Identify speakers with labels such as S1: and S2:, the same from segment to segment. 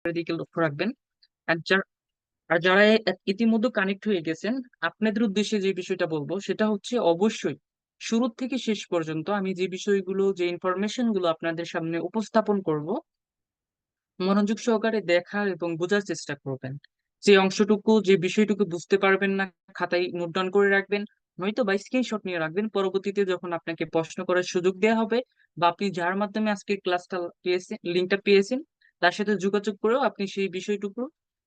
S1: দিকে লক্ষ্য রাখবেন। আর যারা ইতিমধ্যে কানেক্ট হয়ে গেছেন, আপনাদের উদ্দেশ্যে যে বিষয়টা বলবো সেটা হচ্ছে অবশ্যই শুরু থেকে শেষ পর্যন্ত আমি যে বিষয়গুলো যে ইনফরমেশন গুলো আপনাদের সামনে উপস্থাপন করব মনোযোগ সহকারে দেখার এবং বোঝার চেষ্টা করবেন। যে অংশটুকু যে বিষয়টুকু বুঝতে পারবেন না, খাতায় নোট ডাউন করে রাখবেন, নয়তো বা স্ক্রিনশট নিয়ে রাখবেন। পরবর্তীতে যখন আপনাকে প্রশ্ন করার সুযোগ দেওয়া হবে বা আপনি যার মাধ্যমে আজকে ক্লাসটা পেয়েছেন, লিঙ্কটা পেয়েছেন, তার সাথে যোগাযোগ করেও আপনি সেই বিষয়টুকু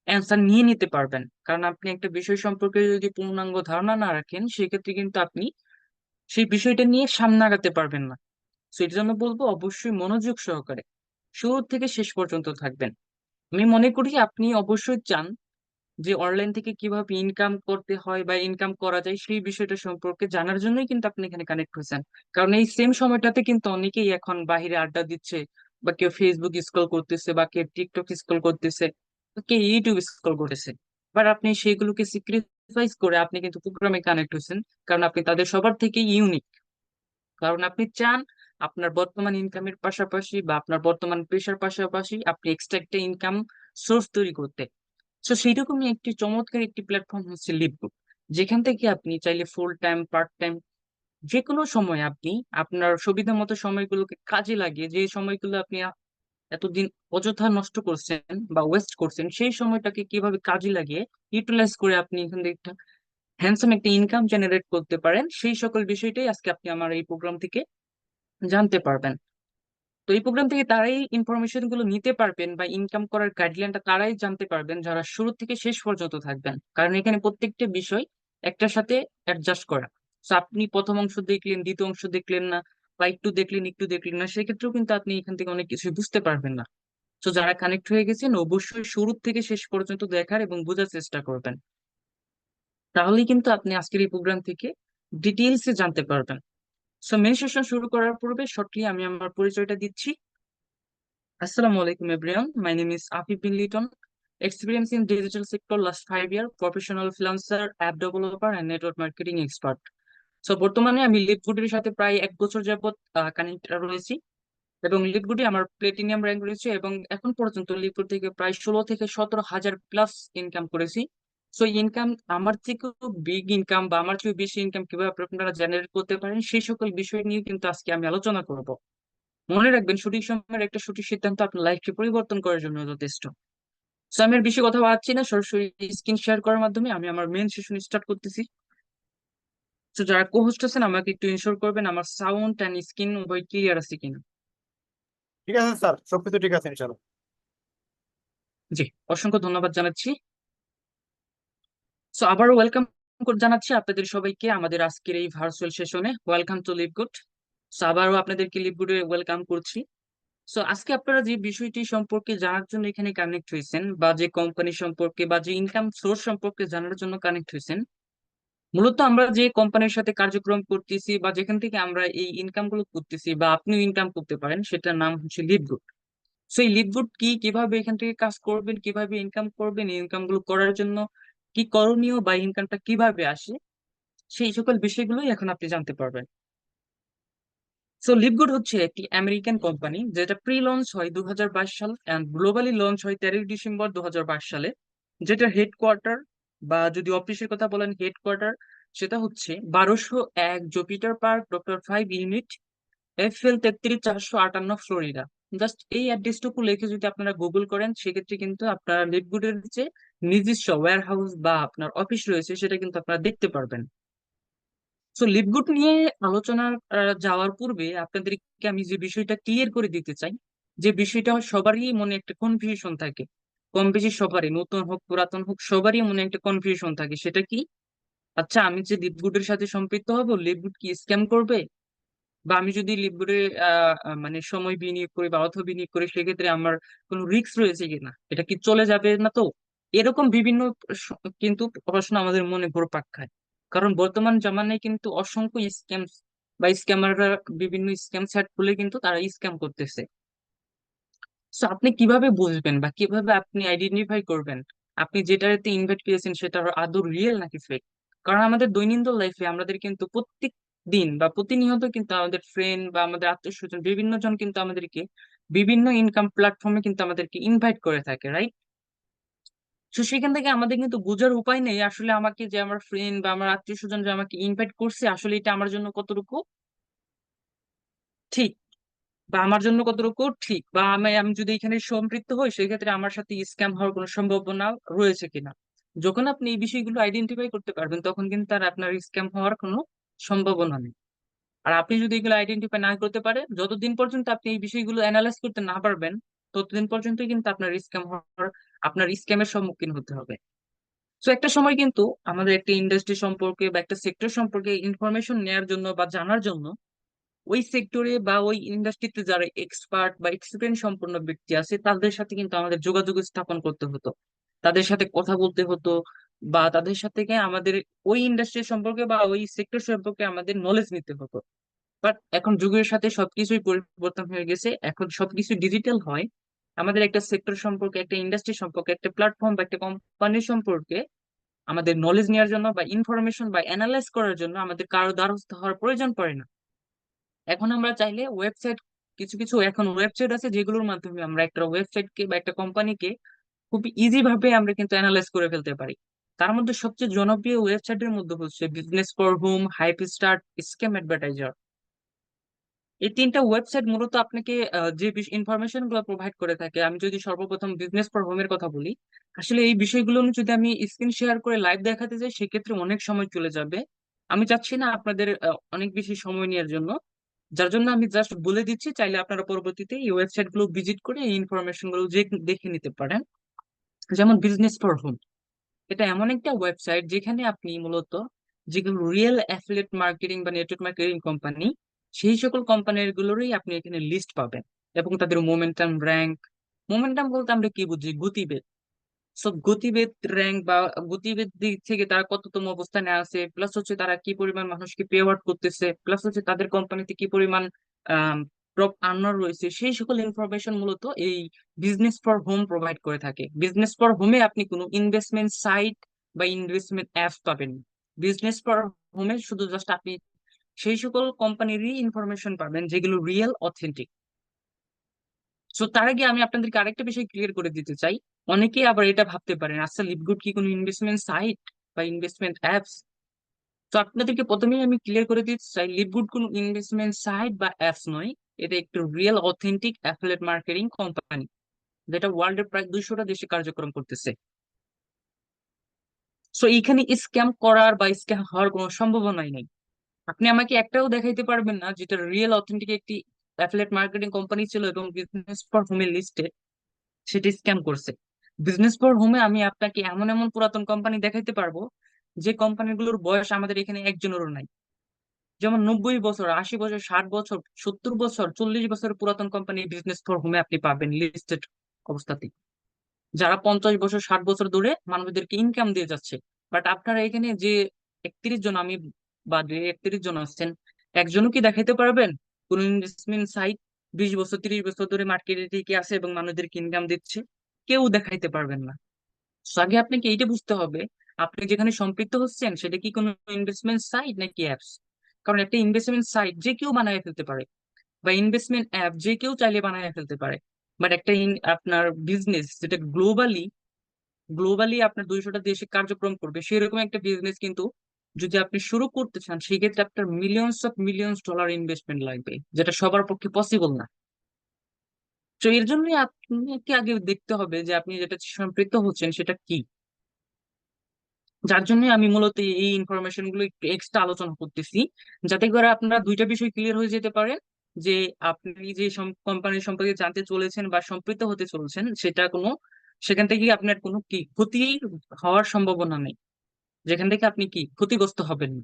S1: অ্যান্সার নিয়ে নিতে পারবেন। কারণ আপনি একটা বিষয় সম্পর্কে যদি পূর্ণাঙ্গ ধারণা না রাখেন, সেক্ষেত্রে কিন্তু আপনি সেই বিষয়টা নিয়ে সামনে আগাতে পারবেন না। তো এর জন্য বলবো অবশ্যই মনোযোগ সহকারে শুরু থেকে শেষ পর্যন্ত থাকবেন। আমি মনে করি আপনি অবশ্যই চান যে অনলাইন থেকে কিভাবে ইনকাম করতে হয় বা ইনকাম করা যায় সেই বিষয়টা সম্পর্কে জানার জন্যই কিন্তু আপনি এখানে কানেক্ট হয়েছেন। কারণ এই সেম সময়টাতে কিন্তু অনেকেই এখন বাহিরে আড্ডা দিচ্ছে, বা কেউ ফেসবুক স্ক্রল করতেছে, বা কেউ টিকটক স্ক্রল করতেছে, বা কেউ ইউটিউব স্ক্রল করতেছে। বাট আপনি সেগুলোকে স্যাক্রিফাইস করে আপনি কিন্তু প্রোগ্রামে কানেক্ট হয়েছেন, কারণ আপনি তাদের সবার থেকে ইউনিক। কারণ আপনি চান আপনার বর্তমান ইনকামের পাশাপাশি বা আপনার বর্তমান পেশার পাশাপাশি আপনি এক্সট্রা একটা ইনকাম সোর্স তৈরি করতে। তো সেইরকমই একটি চমৎকার একটি প্ল্যাটফর্ম হচ্ছে লিভগুড, যেখান থেকে আপনি চাইলে ফুল টাইম পার্ট টাইম যে কোনো সময় আপনি আপনার সুবিধা মতো সময়গুলোকে কাজে লাগিয়ে, যে সময়গুলো আপনি এতদিন অযথা নষ্ট করছেন বা ওয়েস্ট করছেন, সেই সময়টাকে কিভাবে কাজে লাগিয়ে ইউটিলাইজ করে আপনি এখান থেকে একটা হ্যান্ডসাম একটা ইনকাম জেনারেট করতে পারেন, সেই সকল বিষয়টাই আজকে আপনি আমার এই প্রোগ্রাম থেকে জানতে পারবেন। তো এই প্রোগ্রাম থেকে তারাই ইনফরমেশন গুলো নিতে পারবেন বা ইনকাম করার গাইডলাইনটা তারাই জানতে পারবেন যারা শুরু থেকে শেষ পর্যন্ত থাকবেন, কারণ এখানে প্রত্যেকটা বিষয় একটার সাথে অ্যাডজাস্ট করা। তো আপনি প্রথম অংশ দেখলেন, দ্বিতীয় অংশ দেখলেন না, বা একটু দেখলেন না, সেক্ষেত্রেও কিন্তু আপনি এখান থেকে অনেক কিছু বুঝতে পারবেন না। তো যারা কানেক্ট হয়ে গেছেন অবশ্যই শুরু থেকে শেষ পর্যন্ত দেখার এবং বোঝার চেষ্টা করবেন, তাহলেই কিন্তু আপনি আজকের এই প্রোগ্রাম থেকে ডিটেইলসে জানতে পারবেন। সো মেন সেশন শুরু করার পূর্বে শর্টলি আমি আমার পরিচয়টা দিচ্ছি। Assalamu alaikum everyone. My name is Afif bin Liton. Experience in digital sector last 5 year, professional freelancer, app developer and network marketing expert. So বর্তমানে আমি লিভগুডের সাথে প্রায় 1 বছর যাবত কানেক্ট রয়েছি, এবং লিভগুডে আমার প্লেটিনিয়াম র্যাঙ্ক রয়েছে, এবং এখন পর্যন্ত লিভগুড থেকে প্রায় 16 থেকে 17 হাজার প্লাস ইনকাম করেছি। সো ইনকাম আমার থেকেও বিগ ইনকাম বা আমার থেকেও বেশি ইনকাম কিভাবে আপনারা জেনারেট করতে পারেন সেই সকল বিষয় নিয়ে কিন্তু আজকে আমি আলোচনা করব। মনে রাখবেন সঠিক সময়ের একটা সঠিক সিদ্ধান্ত আপনার লাইফকে পরিবর্তন করার জন্য যথেষ্ট। সো আমি আর বেশি কথা বাড়াচ্ছি না, সরাসরি স্ক্রিন শেয়ার করার মাধ্যমে আমি আমার মেন সেশন স্টার্ট করতেছি। তো যারা কো হোস্ট আছেন আমাকে একটু ইনশোর করবেন আমার সাউন্ড অ্যান্ড স্ক্রিন উভয় ক্লিয়ার আছে কিনা।
S2: ঠিক আছে স্যার, সবকিছু ঠিক আছে ইনশাল্লাহ।
S1: জি, অসংখ্য ধন্যবাদ জানাচ্ছি। সো আবারও ওয়েলকাম জানাচ্ছি আপনাদের সবাইকে আমাদের আজকের এই ভার্চুয়াল সেশনে। Welcome to LiveGood. সো আবারও আপনাদেরকে লিভগুডে ওয়েলকাম করছি। সো আজকে আপনারা যে বিষয়টি সম্পর্কে জানার জন্য এখানে কানেক্ট হয়েছেন, বা যে কোম্পানি সম্পর্কে বা যে ইনকাম সোর্স সম্পর্কে জানার জন্য কানেক্ট হয়েছেন, মূলত আমরা যে কোম্পানির সাথে কার্যক্রম করতেছি বা যেখান থেকে আমরা এই ইনকাম গুলো করতেছি বা আপনিও ইনকাম করতে পারেন, সেটার নাম হচ্ছে লিভগুড। সো এই লিভগুড কি, কিভাবে এখান থেকে কাজ করবেন, কিভাবে ইনকাম করবেন, ইনকাম গুলো করার জন্য কি করণীয় বা ইনকামটা কিভাবে আসে, সেই সকল বিষয়গুলোই এখন আপনি জানতে পারবেন। সো লিভগুড হচ্ছে একটি আমেরিকান কোম্পানি, যেটা প্রি লঞ্চ হয় 2022 সাল এন্ড গ্লোবালি লঞ্চ হয় 13 ডিসেম্বর 2022 সালে। যেটা হেডকোয়ার্টার, বা যদি অফিসের কথা বলেন হেডকোয়ার্টার, সেটা হচ্ছে 1201 Jupiter park doctor 5 unit, FL 33458 Florida. Just এই অ্যাড্রেসটুকু লিখে যদি আপনারা গুগল করেন, সেক্ষেত্রে কিন্তু আপনারা লিভগুডের যে নিজস্ব ওয়্যার হাউস বা আপনার অফিস রয়েছে সেটা কিন্তু আপনারা দেখতে পারবেন। সো লিভগুড নিয়ে আলোচনা যাওয়ার পূর্বে আপনাদেরকে আমি যে বিষয়টা ক্লিয়ার করে দিতে চাই, যে বিষয়টা সবারই মনে একটা কনফিউশন থাকে, কম বেশি সবারই, নতুন হোক পুরাতন হোক সবারই মনে একটা কনফিউশন থাকে। সেটা কি, আচ্ছা আমি যে লিভগুডের সাথে সম্পৃক্ত হব, লিভগুড কি স্ক্যাম করবে? বা আমি যদি লিভগুডে মানে সময় বিনিয়োগ করি বা অর্থ বিনিয়োগ করি, সেক্ষেত্রে আমার কোনো রিস্ক রয়েছে কিনা, এটা কি চলে যাবে না তো? এরকম বিভিন্ন কিন্তু প্রশ্ন আমাদের মনে ঘুরপাক খায়। কারণ বর্তমান জামানায় কিন্তু অসংখ্য স্ক্যাম বা স্ক্যামাররা বিভিন্ন স্ক্যাম সাইট খুলে কিন্তু তারা স্ক্যাম করতেছে। তো আপনি কিভাবে বুঝবেন বা কিভাবে আপনি আইডেন্টিফাই করবেন আপনি যেটাতে ইনভাইট পেয়েছেন সেটা আদৌ রিয়েল নাকি ফেক? কারণ আমাদের দৈনন্দিন লাইফে আমাদের কিন্তু প্রত্যেক দিন বা প্রতিনিয়ত কিন্তু আমাদের ফ্রেন্ড বা আমাদের আত্মীয় স্বজন বিভিন্ন জন কিন্তু আমাদেরকে বিভিন্ন ইনকাম প্ল্যাটফর্মে কিন্তু আমাদেরকে ইনভাইট করে থাকে, রাইট? তো সেখান থেকে আমাদের কিন্তু বোঝার উপায় নেই আসলে আমাকে যে আমার ফ্রেন্ড বা আমার আত্মীয় স্বজন যে আমাকে ইনভাইট করছে আসলে এটা আমার জন্য কতটুকু ঠিক, বা আমার জন্য কতটুকু ঠিক, বা আমি আমি যদি এখানে সম্পৃক্ত হই সেক্ষেত্রে আমার সাথে স্ক্যাম হওয়ার কোনো সম্ভাবনা রয়েছে কিনা। যখন আপনি এই বিষয়গুলো আইডেন্টিফাই করতে পারবেন তখন কিন্তু আর আপনার স্ক্যাম হওয়ার কোনো সম্ভাবনা নেই। আর আপনি যদি এগুলো আইডেন্টিফাই না করতে পারেন, যতদিন পর্যন্ত আপনি এই বিষয়গুলো অ্যানালাইজ করতে না পারবেন ততদিন পর্যন্ত কিন্তু আপনার স্ক্যামের সম্মুখীন হতে হবে। তো একটা সময় কিন্তু আমাদের একটা ইন্ডাস্ট্রি সম্পর্কে বা একটা সেক্টর সম্পর্কে ইনফরমেশন নেয়ার জন্য বা জানার জন্য ওই সেক্টরে বা ওই ইন্ডাস্ট্রিতে যারা এক্সপার্ট বা এক্সপিরিয়েন্স সম্পন্ন ব্যক্তি আছে তাদের সাথে কিন্তু আমাদের যোগাযোগ স্থাপন করতে হতো, তাদের সাথে কথা বলতে হতো, বা তাদের সাথে আমাদের ওই ইন্ডাস্ট্রি সম্পর্কে বা ওই সেক্টর সম্পর্কে আমাদের নলেজ নিতে হতো। বাট এখন যুগের সাথে সবকিছুই পরিবর্তন হয়ে গেছে, এখন সবকিছু ডিজিটাল হয়। আমাদের একটা সেক্টর সম্পর্কে, একটা ইন্ডাস্ট্রি সম্পর্কে, একটা প্ল্যাটফর্ম বা একটা কোম্পানি সম্পর্কে আমাদের নলেজ নেওয়ার জন্য বা ইনফরমেশন বা অ্যানালাইজ করার জন্য আমাদের কারো দ্বারস্থ হওয়ার প্রয়োজন পড়ে না। এখন আমরা চাইলে ওয়েবসাইট, কিছু কিছু এখন ওয়েবসাইট আছে যেগুলোর মাধ্যমে আমরা একটা ওয়েবসাইটকে বা একটা কোম্পানিকে খুব ইজি ভাবে আমরা কিন্তু অ্যানালাইজ করে ফেলতে পারি। তার মধ্যে সবচেয়ে জনপ্রিয় ওয়েবসাইটের মধ্যে হচ্ছে business for home, hype start, scam advertiser. এই তিনটা ওয়েবসাইট মূলত আপনাকে যে ইনফরমেশন গুলো প্রোভাইড করে থাকে, আমি যদি সর্বপ্রথম বিজনেস ফর হোমের কথা বলি, আসলে এই বিষয়গুলো নিয়ে যদি আমি স্ক্রিন শেয়ার করে লাইভ দেখাতে যাই সেক্ষেত্রে অনেক সময় চলে যাবে। আমি চাচ্ছি না আপনাদের অনেক বেশি সময় নেওয়ার জন্য, যার জন্য আমি জাস্ট বলে দিচ্ছি, চাইলে আপনারা পরবর্তীতে এই ওয়েবসাইট গুলো ভিজিট করে এই ইনফরমেশন গুলো দেখে নিতে পারেন। যেমন বিজনেস ফর হোম, এটা এমন একটা ওয়েবসাইট যেখানে আপনি মূলত যেগুলো রিয়েল অ্যাফিলিয়েট মার্কেটিং বা নেটওয়ার্ক মার্কেটিং কোম্পানি, সেই সকল কোম্পানির গুলোরই আপনি এখানে লিস্ট পাবেন, এবং তাদের মোমেন্টাম র্যাঙ্ক। মোমেন্টাম বলতে আমরা কি বুঝি? গতিবেগ। সব গতিবেগ র্যাঙ্ক বা গতিবেগ দিক থেকে তারা কততম অবস্থানে আছে, প্লাস হচ্ছে তারা কি পরিমাণ মানুষকে পে আউট করতেছে, প্লাস হচ্ছে তাদের কোম্পানিতে কি পরিমাণ টপ আর্নার রয়েছে, সেই সকল ইনফরমেশন মূলত এই বিজনেস ফর হোম প্রোভাইড করে থাকে। বিজনেস ফর হোমে আপনি কোনো ইনভেস্টমেন্ট সাইট বা ইনভেস্টমেন্ট অ্যাপস পাবেন। বিজনেস ফর হোমে শুধু জাস্ট আপনি সেই সকল কোম্পানিরই ইনফরমেশন পাবেন যেগুলো রিয়েল অথেন্টিক। সো তার আগে আমি আপনাদেরকে আরেকটা বিষয় ক্লিয়ার করে দিতে চাই। অনেকেই আবার এটা ভাবতে পারেন, আচ্ছা লিভগুড কি কোনো ইনভেস্টমেন্ট সাইট বা ইনভেস্টমেন্ট অ্যাপস? তো আপনাদেরকে প্রথমেই আমি ক্লিয়ার করে দিতে চাই, লিভগুড কোনো ইনভেস্টমেন্ট সাইট বা অ্যাপস নয়। এটা একটি real authentic affiliate marketing company, যেটা ওয়ার্ল্ডের প্রায় 200টা দেশে কার্যক্রম করতেছে। সো এইখানে স্ক্যাম করার বা স্ক্যাম হওয়ার কোনো সম্ভাবনাই নেই। আপনি আমাকে একটাও দেখাইতে পারবেন না যেটা রিয়েল অথেন্টিক একটি অ্যাফিলিয়েট মার্কেটিং কোম্পানি ছিল এবং বিজনেস ফর হোমের লিস্টে সেটি স্ক্যাম করছে। বিজনেস ফর হোমে আমি আপনাকে এমন এমন পুরাতন কোম্পানি দেখাইতে পারবো যে কোম্পানিগুলোর বয়স আমাদের এখানে একজনেরও নাই। যেমন 90 বছর, 80 বছর, 60 বছর, 70 বছর, 40 বছরের পুরাতন কোম্পানি বিজনেস ফর হোমে আপনি পাবেন লিস্টেড অবস্থাতে, যারা 50 বছর, 60 বছর ধরে মানুষদেরকে ইনকাম দিয়ে যাচ্ছে। বাট আপনারা এখানে যে 31 জন, আমি বাদে 31 জন আছেন, একজনও কি দেখাইতে পারবেন কোন ইনভেস্টমেন্ট সাইট 20 বছর, 30 বছর ধরে মার্কেটে টিকে আছে এবং মানুষদেরকে ইনকাম দিচ্ছে? কেউ দেখাইতে পারবেন না। So আগে আপনাকে এইটা বুঝতে হবে, আপনি যেখানে সম্পৃক্ত হচ্ছেন সেটা কি কোনো ইনভেস্টমেন্ট সাইট নাকি অ্যাপস। কারণ একটা ইনভেস্টমেন্ট সাইট যে কেউ বানায় ফেলতে পারে, বা ইনভেস্টমেন্ট অ্যাপ যে কেউ চাইলে বানায় ফেলতে পারে। বাট একটা আপনার বিজনেস যেটা গ্লোবালি গ্লোবালি আপনার 200টা দেশে কার্যক্রম করবে, সেরকম একটা বিজনেস কিন্তু যদি আপনি শুরু করতে চান সেক্ষেত্রে আপনার মিলিয়ন্স ডলার ইনভেস্টমেন্ট লাগবে, যেটা সবার পক্ষে পসিবল না। তো এর জন্য আপনাকে আগে দেখতে হবে যে আপনি যেটা সম্পৃক্ত হচ্ছেন সেটা কি। যার জন্য আমি মূলত এই ইনফরমেশন গুলো একটু এক্সট্রা আলোচনা করতেছি, যাতে করে আপনারা দুইটা বিষয় ক্লিয়ার হয়ে যেতে পারেন, যে আপনি যে কোম্পানির সম্পর্কে জানতে চলেছেন বা সম্পৃক্ত হতে চলেছেন সেটা কোনো, সেখান থেকে আপনার কোনো কি ক্ষতি হওয়ার সম্ভাবনা নেই, যেখান থেকে আপনি কি ক্ষতিগ্রস্ত হবেন না।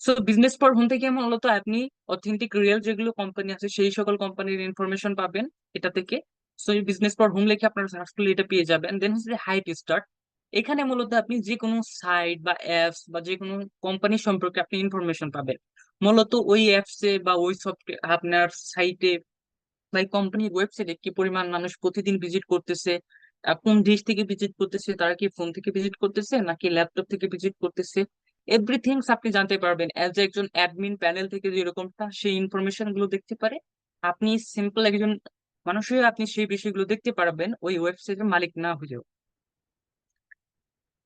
S1: সো বিজনেস ফর হোম থেকে মূলত আপনি অথেন্টিক রিয়েল যেগুলো কোম্পানি আছে সেই সকল কোম্পানির ইনফরমেশন পাবেন এটা থেকে। সো এই বিজনেস ফর হোম লিখে আপনারা সার্চ করলে এটা পেয়ে যাবেন। দেন হচ্ছে হাইপ স্টার্ট, এখানে মূলত আপনি যে কোনো সাইট বা অ্যাপস বা যে কোনো কোম্পানি সম্পর্কে আপনি ইনফরমেশন পাবেন। মূলত ওই অ্যাপসে বা ওই সফটওয়্যার আপনার সাইটে বা এই কোম্পানির ওয়েবসাইটে কি পরিমাণ মানুষ প্রতিদিন ভিজিট করতেছে, কোন দেশ থেকে ভিজিট করতেছে, তারা কি ফোন থেকে ভিজিট করতেছে নাকি ল্যাপটপ থেকে ভিজিট করতেছে, এভরিথিংস আপনি জানতে পারবেন। অ্যাজ একজন অ্যাডমিন প্যানেল থেকে যেরকমটা সেই ইনফরমেশন গুলো দেখতে পারে, আপনি সিম্পল একজন মানুষ হয়ে আপনি সেই বিষয়গুলো দেখতে পারবেন ওই ওয়েবসাইটের মালিক না হলেও।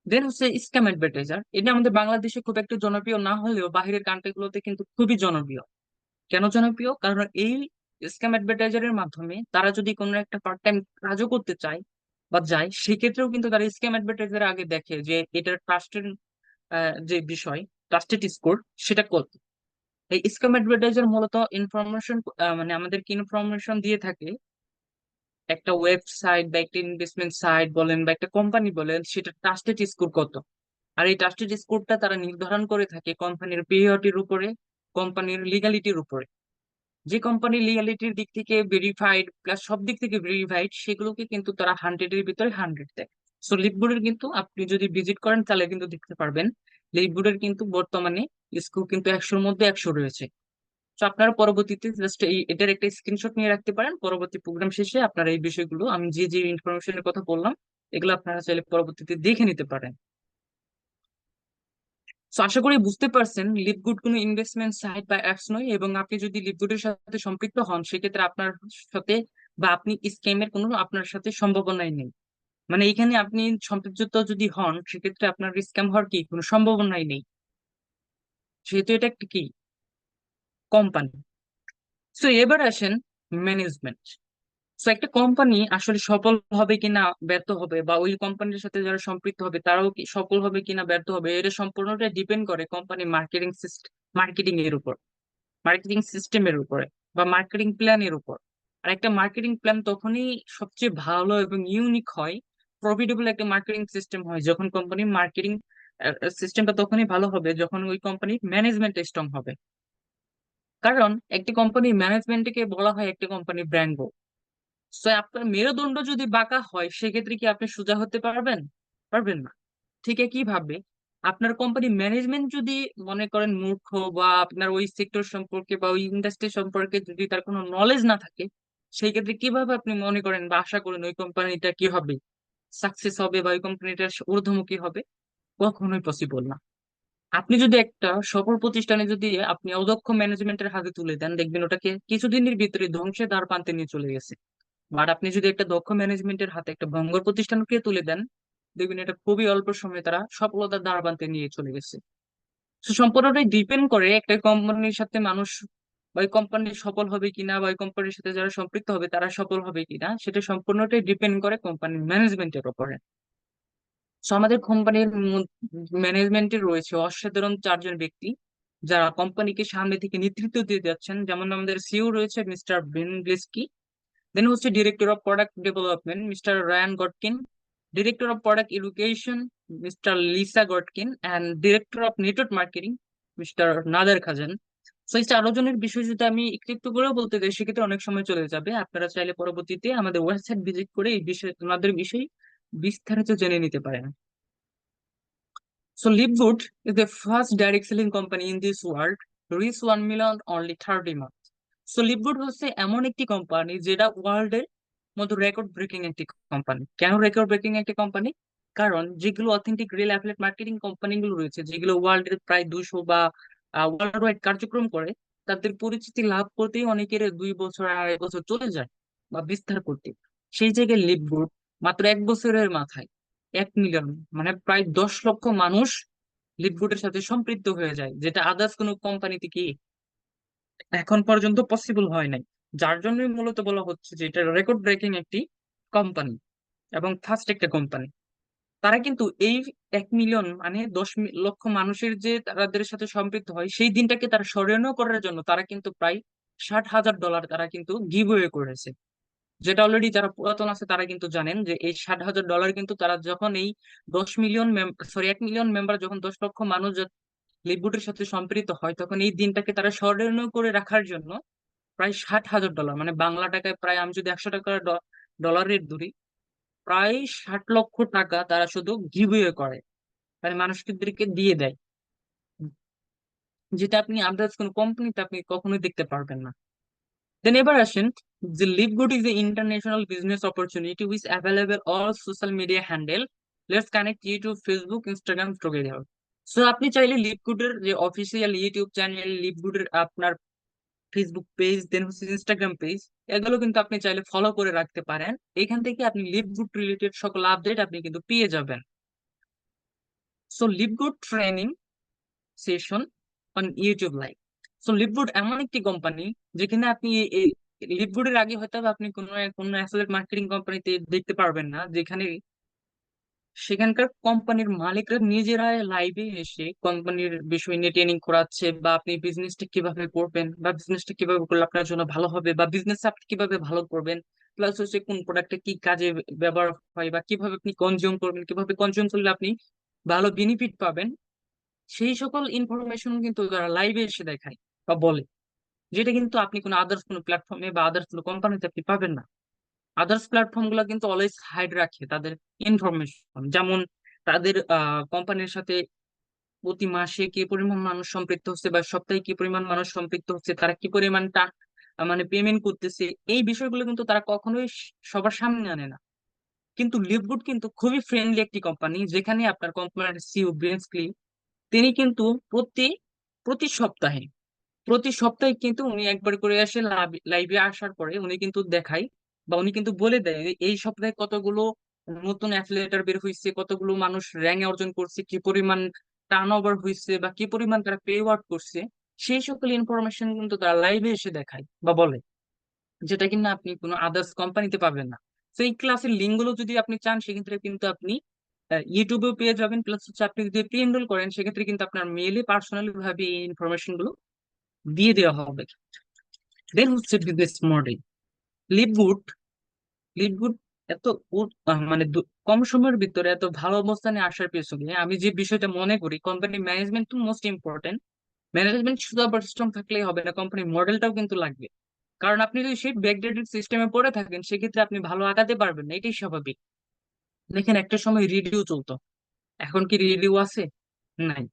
S1: দেন হচ্ছে স্ক্যাম অ্যাডভার্টাইজার, এটা আমাদের বাংলাদেশে খুব একটা জনপ্রিয় না হলেও বাইরের কান্ট্রি গুলোতে কিন্তু খুবই জনপ্রিয়। কেন জনপ্রিয়? কারণ এই স্ক্যাম অ্যাডভার্টাইজারের মাধ্যমে তারা যদি কোনো একটা পার্ট টাইম কাজও করতে চায় বা যায়, সেক্ষেত্রেও কিন্তু তারা স্ক্যাম অ্যাডভার্টাইজার আগে দেখে যে এটার ট্রাস্টেড যে বিষয়, ট্রাস্টেড স্কোর সেটা কত। এই স্ক্যাম অ্যাডভার্টাইজার মূলত ইনফরমেশন, মানে আমাদেরকে ইনফরমেশন দিয়ে থাকে একটা ওয়েবসাইট বা একটা ইনভেস্টমেন্ট সাইট বলেন বা একটা কোম্পানি বলেন, সেটা ট্রাস্টেড স্কোর কত। আর এই ট্রাস্টেড স্কোরটা তারা নির্ধারণ করে থাকে কোম্পানির পিরিয়ডের উপরে, কোম্পানির লিগালিটির উপরে। যে কোম্পানি লিগ্যালিটির দিক থেকে ভেরিফাইড প্লাস সব দিক থেকে ভেরিফাইড, সেগুলোকে কিন্তু তারা 100-এর ভিতরে 100 দেয়। সো লিপবোর্ডের কিন্তু আপনি যদি ভিজিট করেন তাহলে কিন্তু দেখতে পারবেন লিপবোর্ডের কিন্তু বর্তমানে স্কোর কিন্তু 100-এর মধ্যে 100 রয়েছে। তো আপনারা পরবর্তীতে জাস্ট এটার একটা স্ক্রিনশট নিয়ে রাখতে পারেন, পরবর্তী প্রোগ্রাম শেষে আপনারা এই বিষয়গুলো আমি যে যে ইনফরমেশনের কথা বললাম এগুলো আপনারা চাইলে পরবর্তীতে দেখে নিতে পারেন। তো আশা করি বুঝতে পারছেন লিপগুড কোনো ইনভেস্টমেন্ট সাইট বা অ্যাপস নয়, এবং আপনি যদি লিপগুডের সাথে সম্পৃক্ত হন সেক্ষেত্রে আপনার সাথে বা আপনি স্ক্যামের কোনো আপনার সাথে সম্ভাবনাই নেই। মানে এখানে আপনি সম্পৃক্ত যদি হন সেক্ষেত্রে আপনার স্ক্যাম হওয়ার কি কোনো সম্ভাবনাই নেই, যেহেতু এটা একটা কি কোম্পানি। তো এবার আসেন ম্যানেজমেন্ট। তো একটা কোম্পানি আসলে সফল হবে কিনা ব্যর্থ হবে, বা ওই কোম্পানির সাথে যারা সম্পৃক্ত হবে তারাও কি সফল হবে কিনা ব্যর্থ হবে, এটা সম্পূর্ণটা ডিপেন্ড করে কোম্পানি মার্কেটিং সিস্টেম, মার্কেটিং এর উপর, মার্কেটিং সিস্টেমের উপরে বা মার্কেটিং প্ল্যানের উপর। আর একটা মার্কেটিং প্ল্যান তখনই সবচেয়ে ভালো এবং ইউনিক হয়, প্রফিটেবল একটা মার্কেটিং সিস্টেম হয় যখন কোম্পানির মার্কেটিং সিস্টেমটা তখনই ভালো হবে যখন ওই কোম্পানির ম্যানেজমেন্ট স্ট্রং হবে। কারণ একটি কোম্পানির ম্যানেজমেন্টকে বলা হয় একটা কোম্পানির ব্র্যান্ড। তো আপনার মেরুদণ্ড যদি বাঁকা হয় সেক্ষেত্রে কি আপনি সোজা হতে পারবেন? পারবেন না। ঠিক একইভাবে আপনার কোম্পানি ম্যানেজমেন্ট যদি মনে করেন মূর্খ, বা আপনার ওই সেক্টর সম্পর্কে বা ওই ইন্ডাস্ট্রি সম্পর্কে যদি তার কোনো নলেজ না থাকে, সেই ক্ষেত্রে কিভাবে আপনি মনে করেন বা আশা করেন ওই কোম্পানিটা কি হবে, সাকসেস হবে বা ওই কোম্পানিটার ঊর্ধ্বমুখী হবে? কখনোই পসিবল না। আপনি যদি একটা সফল প্রতিষ্ঠানে যদি আপনি অদক্ষ ম্যানেজমেন্টের হাতে তুলে দেন, দেখবেন ওটাকে কিছুদিনের ভিতরে ধ্বংসের দ্বার প্রান্তে নিয়ে চলে গেছে। বাট আপনি যদি একটা দক্ষ ম্যানেজমেন্টের হাতে একটা ভঙ্গুর প্রতিষ্ঠানকে তুলে দেন, দেখবেন এটা খুবই অল্প সময়ে তারা সফলতার দ্বারপ্রান্তে নিয়ে চলে গেছে। তো সম্পূর্ণটাই ডিপেন্ড করে একটা কোম্পানির সাথে মানুষ, বা ওই কোম্পানি সফল হবে কিনা বা ওই কোম্পানির সাথে যারা সম্পৃক্ত হবে তারা সফল হবে কিনা, সেটা সম্পূর্ণটাই ডিপেন্ড করে কোম্পানির ম্যানেজমেন্টের উপরে। তো আমাদের কোম্পানির ম্যানেজমেন্টে রয়েছে অসাধারণ 4 জন ব্যক্তি যারা কোম্পানিকে সামনে থেকে নেতৃত্ব দিয়ে যাচ্ছেন। যেমন আমাদের সিইও রয়েছে মিস্টার বেন গ্লিস্কি, দেন হচ্ছে director of product development mister Ryan Godkin, director of product education mister Lisa Godkin, and director of network marketing mister Nader Khazan. তো এই 4 জনের বিষয় যদি আমি একটু একটু করে বলতে যাই সেক্ষেত্রে অনেক সময় চলে যাবে। আপনারা চাইলে পরবর্তীতে আমাদের ওয়েবসাইট ভিজিট করে এই বিষয়ে ওনাদের বিষয়ে বিস্তারিত জেনে নিতে পারেন। So Livewood is the first direct selling company in this world to reach 1 million only 30 months. So Livewood হচ্ছে এমন একটি কোম্পানি যেটা ওয়ার্ল্ড এর মধ্যে রেকর্ড ব্রেকিং একটি কোম্পানি। কেন রেকর্ড ব্রেকিং একটি কোম্পানি? কারণ যেগুলো authentic real affiliate marketing company গুলো রয়েছে, যেগুলো ওয়ার্ল্ড এর প্রায় 200 বা ওয়ার্ল্ড ওয়াইড কার্যক্রম করে, তাদের পরিচিতি লাভ করতেই অনেকের 2 বছর 2.5 বছর চলে যায় বা বিস্তার করতে। সেই জায়গায় লিভগুড মাত্র 1 বছরের মাথায় 1 মিলিয়ন, মানে প্রায় 10 লক্ষ মানুষ লিভগুডের সাথে সম্পৃক্ত হয়ে যায়, যেটা আদার্স কোনো কোম্পানিতে কি এখন পর্যন্ত পসিবল হয় নাই। যার জন্যই মূলত বলা হচ্ছে যে এটা রেকর্ড ব্রেকিং একটি কোম্পানি এবং ফার্স্ট একটা কোম্পানি। তারা কিন্তু এই 1 মিলিয়ন মানে 10 লক্ষ মানুষের যে তাদের সাথে সম্পৃক্ত হয় সেই দিনটাকে তারা স্মরণীয় করার জন্য তারা কিন্তু প্রায় $60,000 তারা কিন্তু গিভ ওয়ে করেছে। যেটা অলরেডি যারা পুরাতন আছে তারা কিন্তু জানেন যে এই $60,000 কিন্তু তারা যখন এই 10 মিলিয়ন, সরি 1 মিলিয়ন মেম্বার, যখন 10 লক্ষ মানুষ লিভগুডের সাথে সম্পৃক্ত হয় তখন এই দিনটাকে তারা স্মরণীয় করে রাখার জন্য প্রায় $60,000, মানে বাংলা টাকায় প্রায় আমি যদি 100 টাকা ডলার রেট ধরি, প্রায় 60 লক্ষ টাকা তারা শুধু গিভওয়ে করে, মানে মানুষদেরকে দিয়ে দেয়, যেটা আপনি আদার্স কোনো কোম্পানিতে আপনি কখনোই দেখতে পারবেন না। দেন এবার আসেন যে LiveGood is a international business opportunity which available all social media handle. Let's connect YouTube Facebook Instagram together. So আপনি চাইলে লিভগুডের যে অফিসিয়াল ইউটিউব চ্যানেল, লিভগুডের আপনার ফেসবুক পেজ, দেন হচ্ছে ইনস্টাগ্রাম পেজ, এগুলো কিন্তু আপনি চাইলে ফলো করে রাখতে পারেন। এখান থেকে আপনি লিভগুড রিলেটেড সকল আপডেট আপনি কিন্তু পেয়ে যাবেন। So LiveGood training session on YouTube live. So LiveGood এমন একটি কোম্পানি যেখানে আপনি লিভগুডের আগে হয়তো বা আপনি কোনো কোনো অ্যাফিলিয়েট মার্কেটিং কোম্পানিতে দেখতে পারবেন না, যেখানে সেখানকার কোম্পানির মালিকরা নিজেরা লাইভে এসে কোম্পানির বিষয় নিয়ে ট্রেনিং করাচ্ছে, বা আপনি বিজনেসটা কিভাবে করবেন, বা বিজনেসটা কিভাবে করলে আপনার জন্য ভালো হবে, বা বিজনেস আপনি কিভাবে ভালো করবেন, প্লাস হচ্ছে কোন প্রোডাক্টটা কি কাজে ব্যবহার হয়, বা কিভাবে আপনি কনজিউম করবেন, কিভাবে কনজিউম করলে আপনি ভালো বেনিফিট পাবেন, সেই সকল ইনফরমেশন কিন্তু তারা লাইভে এসে দেখায় বা বলে, যেটা কিন্তু আপনি কোনো আদার্স কোনো প্ল্যাটফর্মে বা আদার্স কোনো কোম্পানিতে আপনি পাবেন না। আদার্স প্ল্যাটফর্ম গুলো কিন্তু অলওয়েজ হাইড রাখে তাদের ইনফরমেশন, যেমন তাদের কোম্পানির সাথে প্রতি মাসে কি পরিমাণ মানুষ সম্পৃক্ত হচ্ছে, বা সপ্তাহে কি পরিমাণ মানুষ সম্পৃক্ত হচ্ছে, তারা কি পরিমাণটা মানে পেমেন্ট করতেছে, এই বিষয়গুলো কিন্তু তারা কখনোই সবার সামনে আনে না। কিন্তু লিভগুড কিন্তু খুবই ফ্রেন্ডলি একটি কোম্পানি, যেখানে আপনার কোম্পানির সিইও ব্রিন্সলি, তিনি কিন্তু প্রতি প্রতি সপ্তাহে প্রতি সপ্তাহে কিন্তু উনি একবার করে আসে লাইভে আসার পরে উনি কিন্তু দেখায়, বা উনি কিন্তু বলে দেয় যে এই সপ্তাহে কতগুলো নতুন অ্যাফিলিয়েটর বের হয়েছে, কতগুলো মানুষ র্যাঙ্ক অর্জন করছে, কি পরিমাণ টার্ন ওভার হয়েছে, বা কি পরিমাণ তারা পে আউট করছে, সেই সকল ইনফরমেশন কিন্তু তারা লাইভে এসে দেখায় বা বলে, যেটা কিনা আপনি কোনো আদার্স কোম্পানিতে পাবেন না। তো এই ক্লাসের লিঙ্ক গুলো যদি আপনি চান, সেক্ষেত্রে কিন্তু আপনি ইউটিউবেও পেয়ে যাবেন, প্লাস হচ্ছে আপনি যদি প্রি এনরোল করেন, সেক্ষেত্রে কিন্তু আপনার মেইলে পার্সোনালি ভাবে এই ইনফরমেশন গুলো দিয়ে দেওয়া হবে। দেন হচ্ছে বিজনেস মডেল। লিভগুড লিভগুড এত মানে কম সময়ের ভিতরে এত ভালো অবস্থানে আসার পেছনে আমি যে বিষয়টা মনে করি, কোম্পানি ম্যানেজমেন্ট তো মোস্ট ইম্পর্টেন্ট। ম্যানেজমেন্ট শুধু আবার সিস্টেম থাকলেই হবে না, কোম্পানি মডেলটাও কিন্তু লাগবে। কারণ আপনি যদি সেই ব্যাকডেটেড সিস্টেমে পড়ে থাকেন, সেক্ষেত্রে আপনি ভালো আগাতে পারবেন না, এটাই স্বাভাবিক। দেখেন, একটা সময় রেডিও চলতো, এখন কি রেডিও আছে? নাই।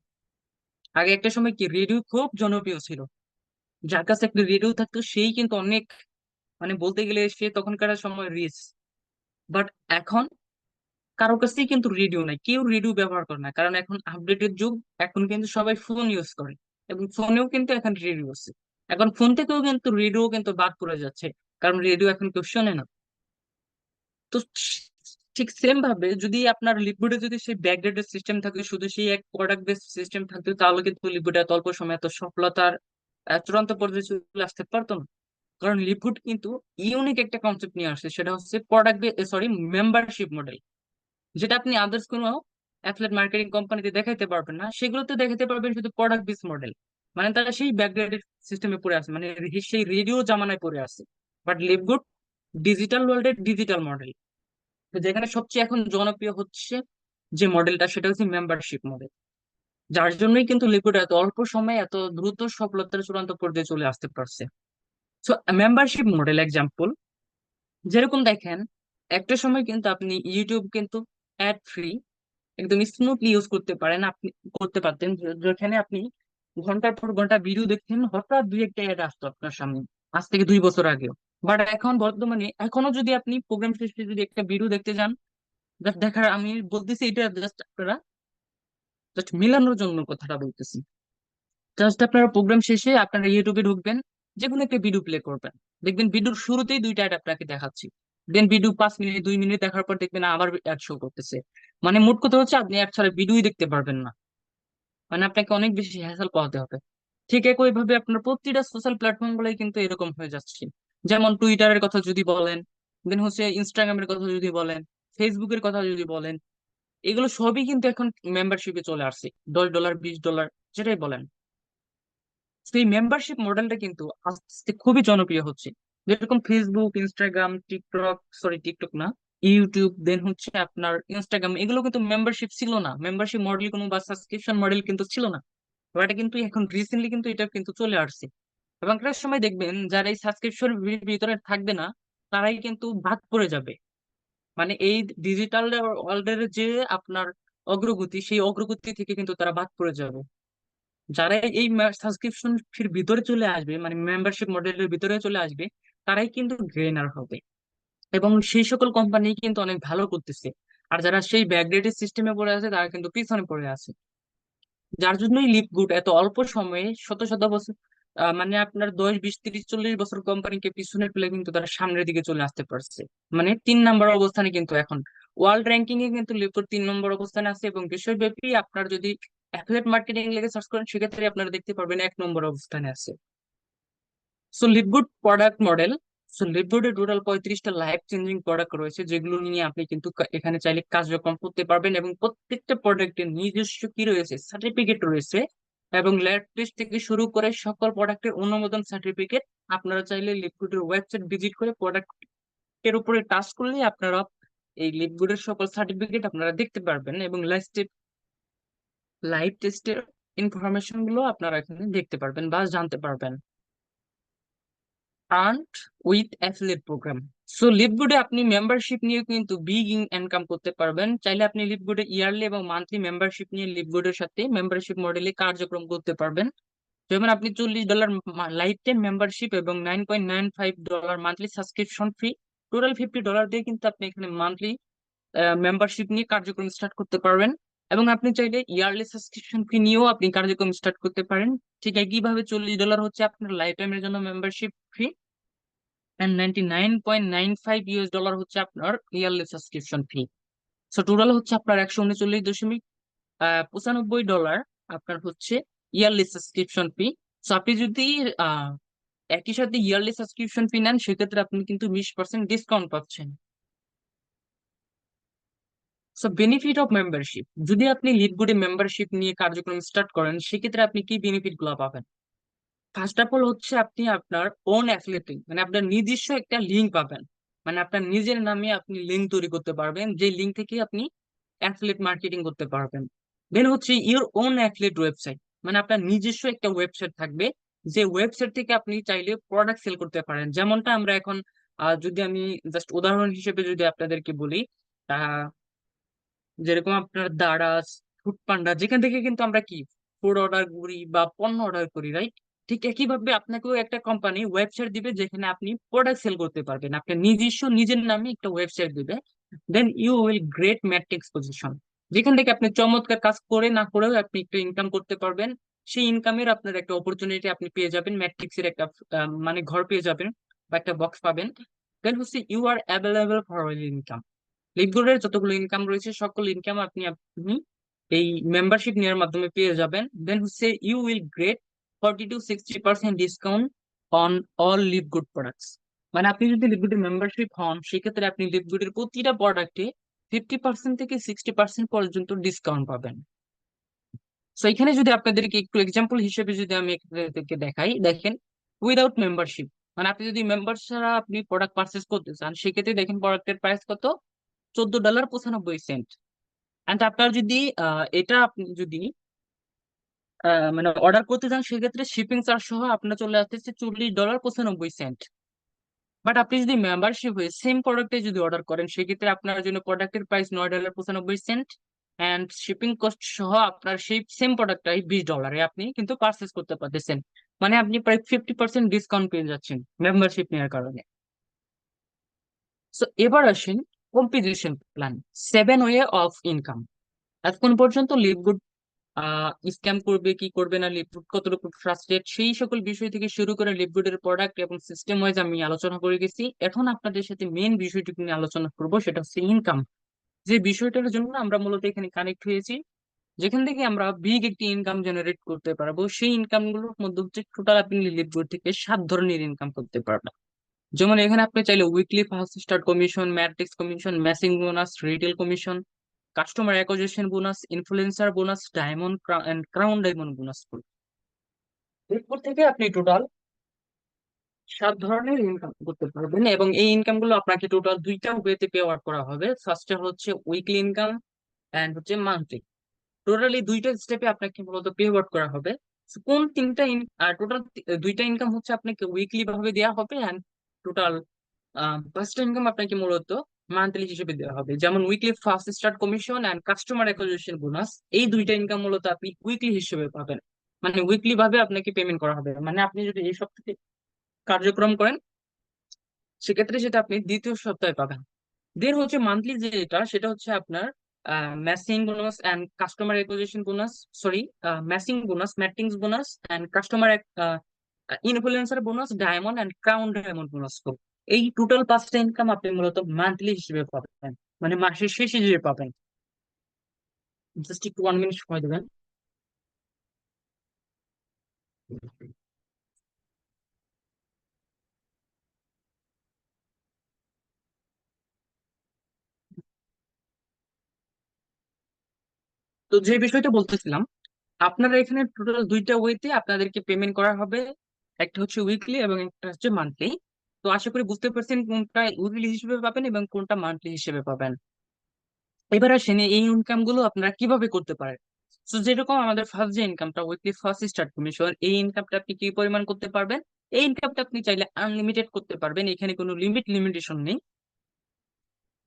S1: আগে একটা সময় কি রেডিও খুব জনপ্রিয় ছিল, যার কাছে একটা রেডিও থাকতো সেই কিন্তু অনেক, মানে বলতে গেলে সে তখনকার সময় রিচ। বাট এখন কারো কাছেই কিন্তু রেডিও নাই, কেউ রেডিও ব্যবহার করে না, কারণ এখন আপডেটের যুগ। এখন কিন্তু সবাই ফোন ইউজ করে, এবং ফোনেও কিন্তু এখন রেডিও আছে। এখন ফোন থেকেও কিন্তু রেডিও কিন্তু বাদ পড়ে যাচ্ছে, কারণ রেডিও এখন কেউ শোনে না। তো ঠিক সেম ভাবে যদি আপনার লিকুইডে যদি সেই ব্যাকডেটেড সিস্টেম থাকে, শুধু সেই এক প্রোডাক্ট বেসড সিস্টেম থাকতো, তাহলে কিন্তু লিকুইড এত অল্প সময়ে এত সফলতার চূড়ান্ত পর্যায়ে চলে আসতে পারতো না। কারণ লিকুইড কিন্তু ইউনিক একটা কনসেপ্ট নিয়ে আসছে, সেটা হচ্ছে প্রোডাক্ট সরি মেম্বারশিপ মডেল, যেটা আপনি আদার্স কোনো অ্যাফিলিয়েট মার্কেটিং কোম্পানিতে দেখাইতে পারবেন না। সেগুলোতে দেখাতে পারবেন শুধু প্রোডাক্ট বেস মডেল, মানে তারা সেই ব্যাকগ্রাউন্ডেড সিস্টেমে পড়ে আছে, মানে সেই রেডিও জামানায় পড়ে আছে। বাট লিভগুড ডিজিটাল ওয়ার্ল্ডের ডিজিটাল মডেল, যেখানে সবচেয়ে এখন জনপ্রিয় হচ্ছে যে মডেলটা, সেটা হচ্ছে মেম্বারশিপ মডেল। যার জন্যই কিন্তু লিকুইড এত অল্প সময়ে এত দ্রুত সফলতার চূড়ান্ত পর্যায়ে চলে আসতে পারছে। সো মেম্বারশিপ মডেল এক্সাম্পল, যেরকম দেখেন, একটা সময় কিন্তু আপনি ইউটিউব কিন্তু অ্যাড ফ্রি একদম স্মুথলি ইউজ করতে পারেন, আপনি করতে পারতেন, যেখানে আপনি ঘন্টার পর ঘন্টা ভিডিও দেখতেন, হঠাৎ দুই একটা অ্যাড আসতো আপনার সামনে, আজ থেকে 2 বছর আগেও। বাট এখন বর্তমানে এখনো যদি আপনি প্রোগ্রাম শেষে যদি একটা ভিডিও দেখতে যান, জাস্ট দেখার, আমি বলতেছি এটা জাস্ট আপনারা জাস্ট মিলানোর জন্য কথাটা বলতেছি, জাস্ট আপনারা প্রোগ্রাম শেষে আপনারা ইউটিউবে ঢুকবেন, যে কোনো একটা ভিডিও প্লে করবেন, দেখবেন ভিডিওর শুরুতেই দুইটা অ্যাড আপনাকে দেখাচ্ছি। দেন ভিডিও 5 মিনিট 2 মিনিট দেখার পর দেখবেন আবার অ্যাড শো করতেছে। মানে মোট কথা হচ্ছে আপনি অ্যাড ছাড়া ভিডিওই দেখতে পারবেন না, মানে আপনাকে অনেক বেশি হ্যাসেল পাওয়াতে হবে। ঠিক একই ভাবে আপনার প্রতিটা সোশ্যাল প্ল্যাটফর্ম গুলোই কিন্তু এরকম হয়ে যাচ্ছে। যেমন টুইটারের কথা যদি বলেন, দেন হচ্ছে ইনস্টাগ্রামের কথা যদি বলেন, ফেসবুকের কথা যদি বলেন, এগুলো সবই কিন্তু এখন মেম্বারশিপে চলে আসছে। $10 $20 যেটাই বলেন। তো এই মেম্বারশিপ মডেলটা কিন্তু আস্তে আস্তে খুবই জনপ্রিয় হচ্ছে। যেরকম Facebook, Instagram, TikTok, sorry TikTok না, ইউটিউব, দেন হচ্ছে আপনার ইনস্টাগ্রাম, এগুলো কিন্তু মেম্বারশিপ ছিল না, মেম্বারশিপ মডেল কোনো বা সাবস্ক্রিপশন মডেল কিন্তু ছিল না। তো এটা কিন্তু এখন রিসেন্টলি কিন্তু এটা কিন্তু চলে আসছে। এবং একটা সময় দেখবেন যারা এই সাবস্ক্রিপশন ভিতরে থাকবে না, তারাই কিন্তু বাদ পড়ে যাবে। মানে এই ডিজিটাল ওয়ার্ল্ডের যে আপনার অগ্রগতি, সেই অগ্রগতি থেকে কিন্তু তারা বাদ পড়ে যাবে। যারা এই সাবস্ক্রিপশন ফির ভিতরে চলে আসবে, মানে মেম্বারশিপ মডেলের ভিতরে চলে আসবে, তারাই কিন্তু গেইনার হবে। এবং সেই সকল কোম্পানি কিন্তু অনেক ভালো করতেছে। আর যারা সেই ব্যাকডেটেড সিস্টেমে পড়ে আছে, তারা কিন্তু পিছনে পড়ে আছে। যার জন্যই লিভগুড এত অল্প সময়ে শত শত বছর মানে আপনার 10, 20, 30, 40 বছর কোম্পানিকে পিছনে ফেলে কিন্তু তারা সামনের দিকে চলে আসতে পারছে। মানে 3 নম্বর অবস্থানে কিন্তু এখন ওয়ার্ল্ড র্যাঙ্কিং এ কিন্তু লিপকোড 3 নম্বর অবস্থানে আছে, এবং বিশ্বব্যাপী আপনার যদি অ্যাফিলিয়েট মার্কেটিং লেগে সার্চ করেন সেক্ষেত্রে আপনারা দেখতে পারবেন 1 নম্বর অবস্থানে আছে। So Lipgood product model. So লিপগুডের টোটাল 35টা লাইফ চেঞ্জিং প্রোডাক্ট রয়েছে, যেগুলো নিয়ে আপনি কিন্তু এখানে চাইলে কার্যক্রম করতে পারবেন, এবং প্রত্যেকটা প্রোডাক্টের নিজস্ব কি রয়েছে, সার্টিফিকেট রয়েছে, এবং ল্যাব টেস্ট থেকে শুরু করে সকল প্রোডাক্টের অনুমোদন সার্টিফিকেট। আপনারা চাইলে লিপগুডের ওয়েবসাইট ভিজিট করে প্রোডাক্টের উপরে টাচ করলে আপনারা এই লিপগুডের সকল সার্টিফিকেট আপনারা দেখতে পারবেন, এবং লাইভ টেস্টের ইনফরমেশন গুলো আপনারা এখানে দেখতে পারবেন বা জানতে পারবেন। Earned with affiliate program. So লিপগুডে আপনি মেম্বারশিপ নিয়ে কিন্তু বিগ ইনকাম করতে পারবেন। চাইলে আপনি লিপগুডে ইয়ারলি এবং মান্থলি মেম্বারশিপ নিয়ে লিপগুডের সাথে মেম্বারশিপ মডেলে কার্যক্রম করতে পারবেন। যেমন আপনি $40 লাইফ টাইম মেম্বারশিপ এবং $9.95 মান্থলি সাবস্ক্রিপশন ফি, টোটাল $50 দিয়ে কিন্তু আপনি এখানে মান্থলি মেম্বারশিপ নিয়ে কার্যক্রম স্টার্ট করতে পারবেন। এবং আপনি চাইলে ইয়ারলি সাবস্ক্রিপশন ফি নিয়েও আপনি কার্যক্রম স্টার্ট করতে পারেন। ঠিক একইভাবে $40 হচ্ছে আপনার লাইফ টাইমের জন্য মেম্বারশিপ ফি, এন্ড $99.95 হচ্ছে আপনার ইয়ারলি সাবস্ক্রিপশন ফি। সো টোটাল হচ্ছে আপনার $139.95 আপনার হচ্ছে ইয়ারলি সাবস্ক্রিপশন ফি। সো আপনি যদি আহ একই সাথে ইয়ারলি সাবস্ক্রিপশন ফি নেন সেক্ষেত্রে আপনি কিন্তু 20% ডিসকাউন্ট পাচ্ছেন। সো বেনিফিট অফ মেম্বারশিপ, যদি আপনি লিডগুডে মেম্বারশিপ নিয়ে কার্যক্রম স্টার্ট করেন সেক্ষেত্রে আপনি কি বেনিফিট গুলো পাবেন? ফার্স্ট অফ অল হচ্ছে আপনি আপনার ওন অ্যাফিলিয়েটিং, মানে আপনার নিজস্ব একটা লিঙ্ক পাবেন। মানে আপনার নিজের নামে আপনি লিঙ্ক তৈরি করতে পারবেন, যে লিঙ্ক থেকে আপনি অ্যাফিলিয়েট মার্কেটিং করতে পারবেন। দেন হচ্ছে ইওর ওন অ্যাফিলিয়েট ওয়েবসাইট, মানে আপনার নিজস্ব একটা ওয়েবসাইট থাকবে, যে ওয়েবসাইট থেকে আপনি চাইলে প্রোডাক্ট সেল করতে পারেন। যেমনটা আমরা এখন যদি আমি জাস্ট উদাহরণ হিসেবে যদি আপনাদেরকে বলি, যেরকম আপনার দারাজ, ফুড পান্ডা, যেখান থেকে কিন্তু আমরা কি ফুড অর্ডার করি বা পণ্য অর্ডার করি, রাইট? ঠিক একইভাবে আপনাকেও একটা কোম্পানি ওয়েবসাইট দিবে যেখানে আপনি প্রোডাক্ট সেল করতে পারবেন, আপনার নিজস্ব নিজের নামে একটা ওয়েবসাইট দিবে। Then you will great matrix position, যেখান থেকে আপনি চমৎকার কাজ করে না করেও আপনি একটা ইনকাম করতে পারবেন। সেই ইনকামের আপনার একটা অপরচুনিটি আপনি পেয়ে যাবেন, ম্যাট্রিক্সের একটা মানে ঘর পেয়ে যাবেন বা একটা বক্স পাবেন। দেন হচ্ছে you are available for income. লিডগুডের যতগুলো ইনকাম রয়েছে সকল ইনকাম আপনি আপনি এই মেম্বারশিপ নেওয়ার মাধ্যমে পেয়ে যাবেন। দেন হচ্ছে you will get 40 to 60% discount on all LiveGood products. মানে আপনি যদি লিভগুডের মেম্বারশিপ হন সেক্ষেত্রে আপনি লিভগুডের প্রতিটা প্রোডাক্টে 50% থেকে 60% পর্যন্ত ডিসকাউন্ট পাবেন। তো এখানে যদি আপনাদেরকে একটু এক্সাম্পল হিসেবে যদি আমি আপনাদেরকে দেখাই, দেখেন উইদাউট মেম্বারশিপ, মানে আপনি যদি মেম্বার ছাড়া আপনি প্রোডাক্ট পারচেস করতে চান সেক্ষেত্রে দেখেন প্রোডাক্টের প্রাইস কত, $14.95। এন্ড আপনার যদি এটা আপনি যদি মানে অর্ডার করতে চান সেক্ষেত্রে শিপিং চার্জ সহ আপনার চলে আসতেছে $40.95। বাট আপনি যদি মেম্বারশিপ হয়ে সেম প্রোডাক্টে যদি অর্ডার করেন সেক্ষেত্রে আপনার জন্য প্রোডাক্টের প্রাইস $9.95, এন্ড শিপিং কস্ট সহ আপনার সেই সেম প্রোডাক্টটাই $20 আপনি কিন্তু পারচেস করতে পারতেছেন। মানে আপনি প্রায় 50% ডিসকাউন্ট পেয়ে যাচ্ছেন মেম্বারশিপ নেওয়ার কারণে। সো এবার আসেন competition plan, 7 way of income. এতক্ষণ পর্যন্ত লিভগুড স্ক্যাম করবে কি করবে না, লিভগুড কতটুকু ট্রাস্টেড, সেই সকল বিষয় থেকে শুরু করে লিভগুডের প্রোডাক্ট এবং সিস্টেম ওয়াইজ আমি আলোচনা করে গেছি। এখন আপনাদের সাথে মেন বিষয়টুকু নিয়ে আলোচনা করব, সেটা হচ্ছে ইনকাম। যে বিষয়টার জন্য আমরা মূলত এখানে কানেক্ট হয়েছি, যেখান থেকে আমরা বিগ একটি ইনকাম জেনারেট করতে পারবো, সেই ইনকাম গুলোর মধ্যে হচ্ছে টোটাল আপনি লিভগুড থেকে 7 ধরনের ইনকাম করতে পারবেন। যেমন এখানে আপনি চাইলে weekly first start commission, matrix commission, matching bonus, retail commission, customer acquisition bonus, influencer bonus, diamond and crown diamond bonus. এরপর থেকে আপনি টোটাল 7 ধরনের ইনকাম করতে পারবেন, এবং এই ইনকাম গুলো আপনাকে টোটাল দুইটা ওয়েতে পে আউট করা হবে। ফার্স্টে হচ্ছে উইকলি ইনকাম এন্ড হচ্ছে মান্থলি। টোটালি দুইটা স্টেপে আপনাকে মূলত পে আউট করা হবে। So, কোন তিনটা টোটাল দুইটা ইনকাম হচ্ছে আপনাকে উইকলি ভাবে দেওয়া হবে, এন্ড টোটাল ফার্স্ট ইনকাম আপনাকে মূলত মান্থলি হিসেবে দেওয়া হবে। যেমন weekly first start commission and customer acquisition bonus, এই দুইটা ইনকাম মূলত আপনি উইকলি হিসেবে পাবেন, মানে উইকলি ভাবে আপনাকে পেমেন্ট করা হবে। মানে আপনি যদি এই সপ্তাহে কার্যক্রম করেন সেক্ষেত্রে সেটা আপনি দ্বিতীয় সপ্তাহে পাবেন। দেন হচ্ছে মান্থলি যেটা, সেটা হচ্ছে আপনার matching bonus and customer acquisition bonus, sorry matching bonus, matrix bonus and influencer bonus, diamond and crown diamond bonus. এই টোটাল 5টা ইনকাম আপনি মূলত মান্থলি হিসেবে পাবেন, মানে মাসের শেষে যে পাবেন। জাস্ট একটু 1 মিনিট সময় দেবেন। তো যে বিষয়টা বলতেছিলাম, আপনারা এখানে টোটাল 2টা ওয়েতে আপনাদেরকে পেমেন্ট করা হবে। একটা হচ্ছে উইকলি এবং একটা হচ্ছে মান্থলি। তো আশা করি বুঝতে পারছেন কোনটা উইকলি হিসেবে পাবেন এবং কোনটা মান্থলি হিসেবে পাবেন। এবার আসেন এই ইনকাম গুলো আপনারা কিভাবে করতে পারেন। তো যেরকম আমাদের ফার্স্ট যে ইনকামটা উইকলি ফার্স্ট স্টার্ট কমিশন, এই ইনকামটা আপনি কি পরিমাণ করতে পারবেন? এই ইনকামটা আপনি চাইলে আনলিমিটেড করতে পারবেন, এখানে কোনো লিমিটেশন নেই।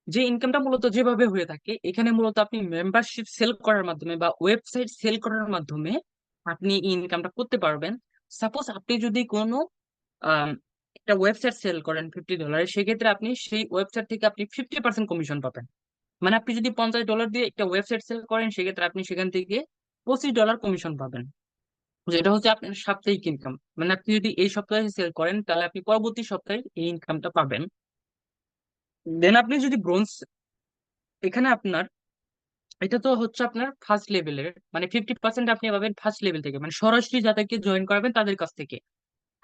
S1: যে ইনকামটা মূলত যেভাবে হয়ে থাকে, এখানে মূলত আপনি মেম্বারশিপ সেল করার মাধ্যমে বা ওয়েবসাইট সেল করার মাধ্যমে আপনি এই ইনকামটা করতে পারবেন। সাপোজ আপনি যদি কোনো আম, একটা ওয়েবসাইট সেল করেন $50, সেক্ষেত্রে আপনি সেই ওয়েবসাইট থেকে আপনি 50% কমিশন পাবেন। মানে আপনি যদি $50 দিয়ে একটা ওয়েবসাইট সেল করেন, সেক্ষেত্রে আপনি সেখান থেকে $25 কমিশন পাবেন, যেটা হচ্ছে আপনার সাপ্তাহিক ইনকাম। মানে আপনি যদি এই সপ্তাহে সেল করেন, তাহলে আপনি পরবর্তী সপ্তাহে এই ইনকামটা পাবেন। দেন আপনি যদি ব্রোঞ্জ, এখানে আপনার, এটা তো হচ্ছে আপনার ফার্স্ট লেভেলের, মানে 50% আপনি পাবেন ফার্স্ট লেভেল থেকে, মানে সরাসরি যাদেরকে জয়েন করাবেন তাদের কাছ থেকে।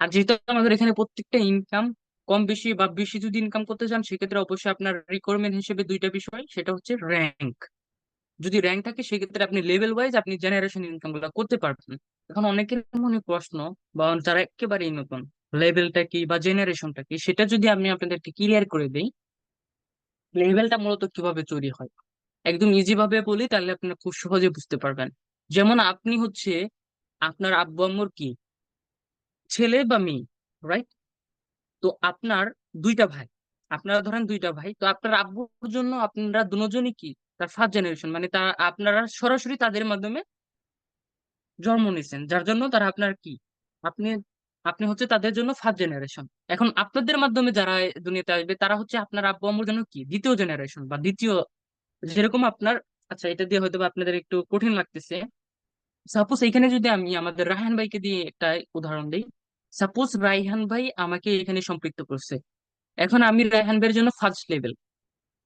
S1: আর যেহেতু আমাদের এখানে প্রত্যেকটা ইনকাম কম বেশি বা বেশি যদি ইনকাম করতে চান, সেক্ষেত্রে অবশ্যই আপনার রিকোয়ারমেন্ট হিসেবে 2টা বিষয়, সেটা হচ্ছে র্যাঙ্ক। যদি র্যাঙ্ক থাকে সেক্ষেত্রে আপনি লেভেল ওয়াইজ আপনি জেনারেশন ইনকাম গুলো করতে পারবেন। এখন অনেকের মনে প্রশ্ন, বা যারা একেবারেই নতুন, লেভেলটা কি বা জেনারেশনটা কি, সেটা যদি আমি আপনাদেরকে ক্লিয়ার করে দিই। লেভেলটা মূলত কিভাবে তৈরি হয় একদম ইজি ভাবে বলি, তাহলে আপনি খুব সহজে বুঝতে পারবেন। যেমন আপনি হচ্ছে, আপনার আব্বু আম্মুর কি ছেলে বা মেয়ে, রাইট? তো আপনার 2টা ভাই, আপনারা ধরেন 2টা ভাই, তো আপনার আব্বুর জন্য আপনারা দুজনই কি তার ফার্স্ট জেনারেশন, মানে তা আপনারা সরাসরি তাদের মাধ্যমে জন্ম নিছেন, যার জন্য তারা আপনার কি, আপনি আপনি হচ্ছে তাদের জন্য ফার্স্ট জেনারেশন। এখন আপনাদের মাধ্যমে যারা দুনিয়াতে আসবে, তারা হচ্ছে আপনার আব্বু আম্মুর জন্য কি দ্বিতীয় জেনারেশন বা দ্বিতীয়। যেরকম আপনার, আচ্ছা এটা দিয়ে হয়তো বা আপনাদের একটু কঠিন লাগতেছে। সাপোজ এখানে যদি আমি আমাদের রায়হান ভাইকে দিয়ে একটা উদাহরণ দিই। সাপোজ রায়হান ভাই আমাকে এখানে সম্পৃক্ত করছে, এখন আমি রায়হান ভাইয়ের জন্য ফার্স্ট লেভেল।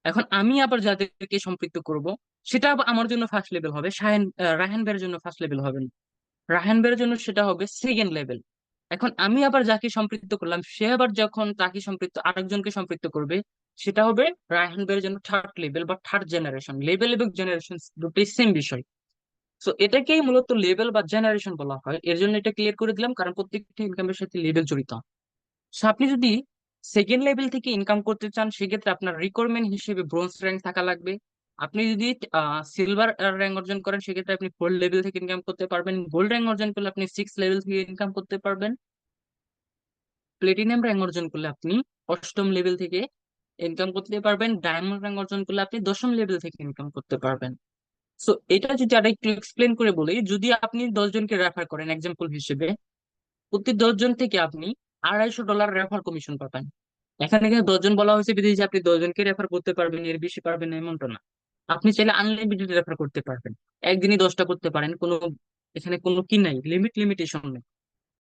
S1: এখন আমি আবার যাদেরকে সম্পৃক্ত করব, সেটা আবার আমার জন্য ফার্স্ট লেভেল হবে, রায়হান ভাইয়ের জন্য ফার্স্ট লেভেল হবে না। রায়হান ভাইয়ের জন্য সেটা হবে সেকেন্ড লেভেল। এখন আমি আবার যাকে সম্পৃক্ত করলাম, সে আবার যখন তাকে সম্পৃক্ত আরেকজনকে সম্পৃক্ত করবে, সেটা হবে রায়হান ভাইয়ের জন্য থার্ড লেভেল বা থার্ড জেনারেশন। লেভেল এবং জেনারেশন দুটোই সেম বিষয়। সো এটাকেই মূলত লেভেল বা জেনারেশন বলা হয়। এর জন্য এটা ক্লিয়ার করে দিলাম, কারণ প্রত্যেকটা ইনকামের সাথে লেভেল জড়িত। সো আপনি যদি সেকেন্ড লেভেল থেকে ইনকাম করতে চান, সেক্ষেত্রে আপনার রিকোয়ারমেন্ট হিসেবে ব্রোঞ্জ র্যাঙ্ক থাকা লাগবে। আপনি যদি সিলভার র্যাঙ্ক অর্জন করেন, সেক্ষেত্রে আপনি 4 লেভেল থেকে ইনকাম করতে পারবেন। গোল্ড র্যাঙ্ক অর্জন করলে আপনি 6 লেভেল থেকে ইনকাম করতে পারবেন। প্লেটিনাম র্যাঙ্ক অর্জন করলে আপনি 8ম লেভেল থেকে ইনকাম করতে পারবেন। ডায়মন্ড র্যাঙ্ক অর্জন করলে আপনি 10ম লেভেল থেকে ইনকাম করতে পারবেন। সো এটা যদি আর একটু এক্সপ্লেন করে বলি, যদি আপনি 10 জনকে রেফার করেন এক্সাম্পল হিসেবে, প্রতি 10 জন থেকে আপনি $250 রেফার কমিশন পাবেন। এখানে কিন্তু 10 জন বলা হয়েছে বিদেশে, আপনি 10 জনকে রেফার করতে পারবেন, এর বেশি পারবেন না এমনটা না। আপনি চাইলে আনলিমিটেড রেফার করতে পারবেন, একদিনই 10টা করতে পারেন, কোনো এখানে কোনো কি নাই, লিমিটেশন নেই।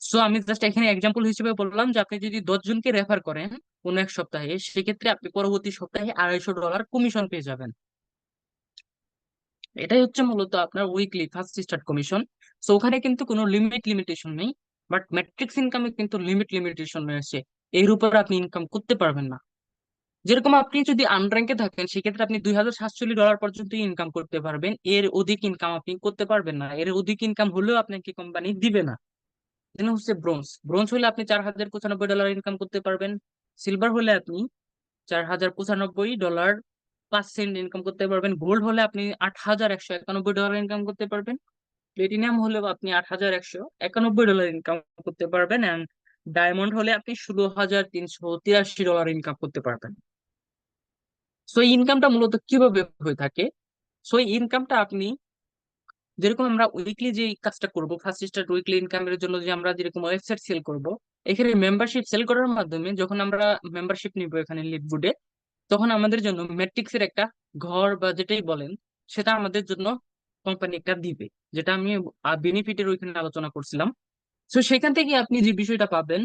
S1: সো আমি জাস্ট এখানে এক্সাম্পল হিসেবে বললাম যে আপনি যদি 10 জনকে রেফার করেন কোনো এক সপ্তাহে, সেক্ষেত্রে আপনি পরবর্তী সপ্তাহে $250 কমিশন পেয়ে যাবেন। এটাই হচ্ছে মূলত আপনার weekly first start commission. So ওখানে কিন্তু কোনো লিমিটেশন নেই। বাট ম্যাট্রিক্স ইনকামে কিন্তু লিমিটেশন রয়েছে, এর উপর আপনি ইনকাম করতে পারবেন না। যেরকম আপনি যদি আনর্যাঙ্কে থাকেন, সেক্ষেত্রে আপনি $2047 পর্যন্ত ইনকাম করতে পারবেন, এর অধিক ইনকাম আপনি করতে পারবেন না। এর অধিক ইনকাম হলেও আপনাকে কোম্পানি দিবে না। দেন হচ্ছে ব্রোঞ্জ। ব্রোঞ্জ হলে আপনি $4095 ইনকাম করতে পারবেন। সিলভার হলে আপনি $4095.5 ইনকাম করতে পারবেন। গোল্ড হলে আপনি $8191 ইনকাম করতে পারবেন। প্লেটিনাম হলেও আপনি $8191 ইনকাম করতে পারবেন। এন্ড ডায়মন্ড হলে আপনি $16,383 ইনকাম করতে পারবেন। সো এই ইনকামটা মূলত কিভাবে হয়ে থাকে? সো এই ইনকামটা আপনি, যেরকম আমরা উইকলি যে কাজটা করব, ফার্স্ট স্টার্ট উইকলি ইনকামের জন্য যে আমরা যেরকম ওয়েবসাইট সেল করব, এখানে মেম্বারশিপ সেল করার মাধ্যমে যখন আমরা মেম্বারশিপ নিব এখানে লিভগুডে, তখন আমাদের জন্য ম্যাট্রিক্সের একটা ঘর বা যেটাই বলেন, সেটা আমাদের জন্য কোম্পানি একটা দিবে, যেটা আমি বেনিফিটের ওইখানে আলোচনা করছিলাম। তো সেখান থেকে আপনি যে বিষয়টা পাবেন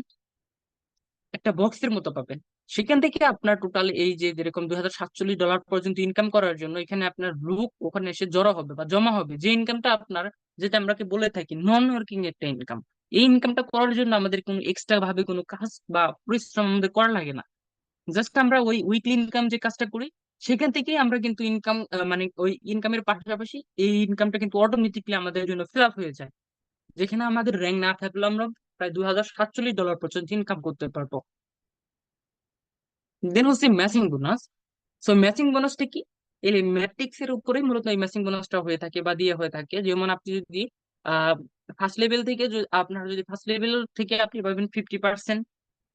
S1: একটা বক্সের মতো পাবেন। সেখান থেকে আপনার টোটাল এই যে যেরকম $2047 পর্যন্ত ইনকাম করার জন্য এখানে আপনার লোক ওখানে এসে জড়ো হবে বা জমা হবে, যে ইনকামটা আপনার, যেটা আমরা কি বলে থাকি নন ওয়ার্কিং একটা ইনকাম। এই ইনকামটা করার জন্য আমাদের কোনো এক্সট্রা ভাবে কোনো কাজ বা পরিশ্রম আমাদের করা লাগে না। জাস্ট আমরা ওই উইকলি ইনকাম যে কাজটা করি সেখান থেকেই আমরা কিন্তু ইনকাম, মানে ওই ইনকামের পাশাপাশি এই ইনকামটা কিন্তু অটোমেটিকলি আমাদের জন্য ফিল আপ হয়ে যায়, যেখানে আমাদের র্যাঙ্ক না থাকলেও আমরা প্রায় $2047 পর্যন্ত ইনকাম করতে পারবো। দেন হচ্ছে ম্যাচিং বোনাস। সো ম্যাচিং বোনাসটা কি? এই ম্যাট্রিক্স এর উপরে মূলত এই ম্যাচিং বোনাসটা হয়ে থাকে বা দিয়ে হয়ে থাকে। যেমন আপনি যদি ফার্স্ট লেভেল থেকে আপনার যদি ফার্স্ট লেভেল থেকে আপনি পাবেন 50%,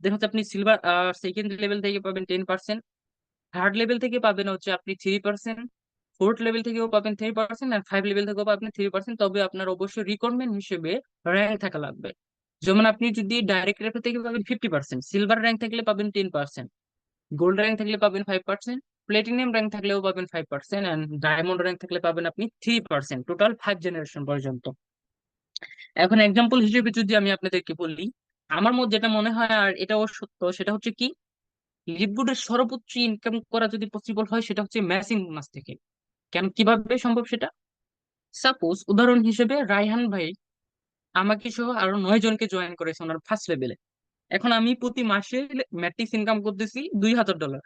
S1: দেন হচ্ছে আপনি সিলভার সেকেন্ড লেভেল থেকে পাবেন 10%, থার্ড লেভেল থেকে পাবেন হচ্ছে আপনি 3%, ফোর্থ লেভেল থেকেও পাবেন 3%, আর ফাইভ লেভেল থেকেও পাবেন 3%। তবে আপনার অবশ্যই রিকোয়ারমেন্ট হিসেবে র্যাঙ্ক থাকা লাগবে। যেমন আপনি যদি ডাইরেক্ট রেফার থেকে পাবেন 50%, সিলভার র্যাঙ্ক থাকলে পাবেন 10%, গোল্ড র্যাঙ্ক থাকলে পাবেন 5%, প্লেটিনিয়াম র্যাঙ্ক থাকলেও পাবেন 5%, এন্ড ডায়মন্ড র্যাঙ্ক থাকলে পাবেন আপনি 3%, টোটাল 5 জেনারেশন পর্যন্ত। এখন এক্সাম্পল হিসেবে যদি আমি আপনাদেরকে বলি, আমার মধ্যে যেটা মনে হয় আর এটাও সত্য, সেটা হচ্ছে কি, লিভগুডের সর্বোচ্চ ইনকাম করা যদি পসিবল হয় সেটা হচ্ছে ম্যাচিং মাস থেকে। কেন, কিভাবে সম্ভব সেটা? সাপোজ উদাহরণ হিসেবে রায়হান ভাই আমাকে সহ আরো 9 জনকে জয়েন করেছে ওনার ফার্স্ট লেভেলে। এখন আমি প্রতি মাসে ম্যাট্রিক্স ইনকাম করতেছি $2000।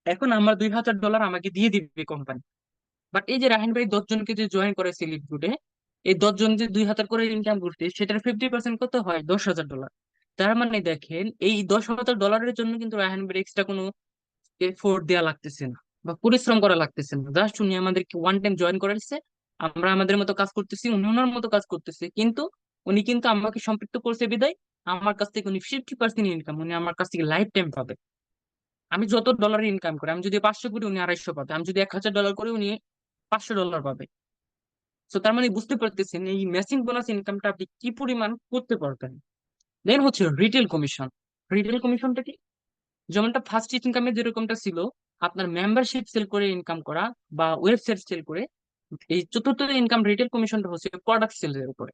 S1: এখন আমার $2000 আমাকে দিয়ে দিবে কোম্পানি। বাট এই যে রাহান ভাই 10 জনকে যে জয়েন করেছে লিডগুডে, এই 10 জন যে 2000 করে ইনকাম করতে, সেটার 50% কত হয়? $10,000। তার মানে দেখেন এই $10,000 জন্য কিন্তু রাহান ভাই এক্সট্রা কোনো এফোর্ট দেওয়া লাগতেছে না বা পরিশ্রম করা লাগতেছে না। জাস্ট উনি আমাদেরকে ওয়ান টাইম জয়েন করেছে, আমরা আমাদের মতো কাজ করতেছি, উনি ওনার মতো কাজ করতেছে, কিন্তু উনি কিন্তু আমাকে সম্পৃক্ত করছে বিদায় আমার কাছ থেকে উনি 50% ইনকাম উনি আমার কাছ থেকে লাইফ টাইম পাবে। আমি যত ডলার ইনকাম করি, আমি যদি 500 করি উনি 250 পাবে, আমি যদি $1,000 করি উনি $500 পাবে। তো তার মানে বুঝতে পারতেছেন এই ম্যাচিং বোনাস ইনকামটা আপনি কি পরিমাণ করতে পারবেন। দেন হচ্ছে রিটেল কমিশন। রিটেল কমিশনটা কি? যেমনটা ফার্স্ট ইনকামে যেরকমটা ছিল আপনার মেম্বারশিপ সেল করে ইনকাম করা বা ওয়েবসাইট সেল করে, এই চতুর্থ ইনকাম রিটেল কমিশনটা হচ্ছে প্রোডাক্ট সেলের উপরে।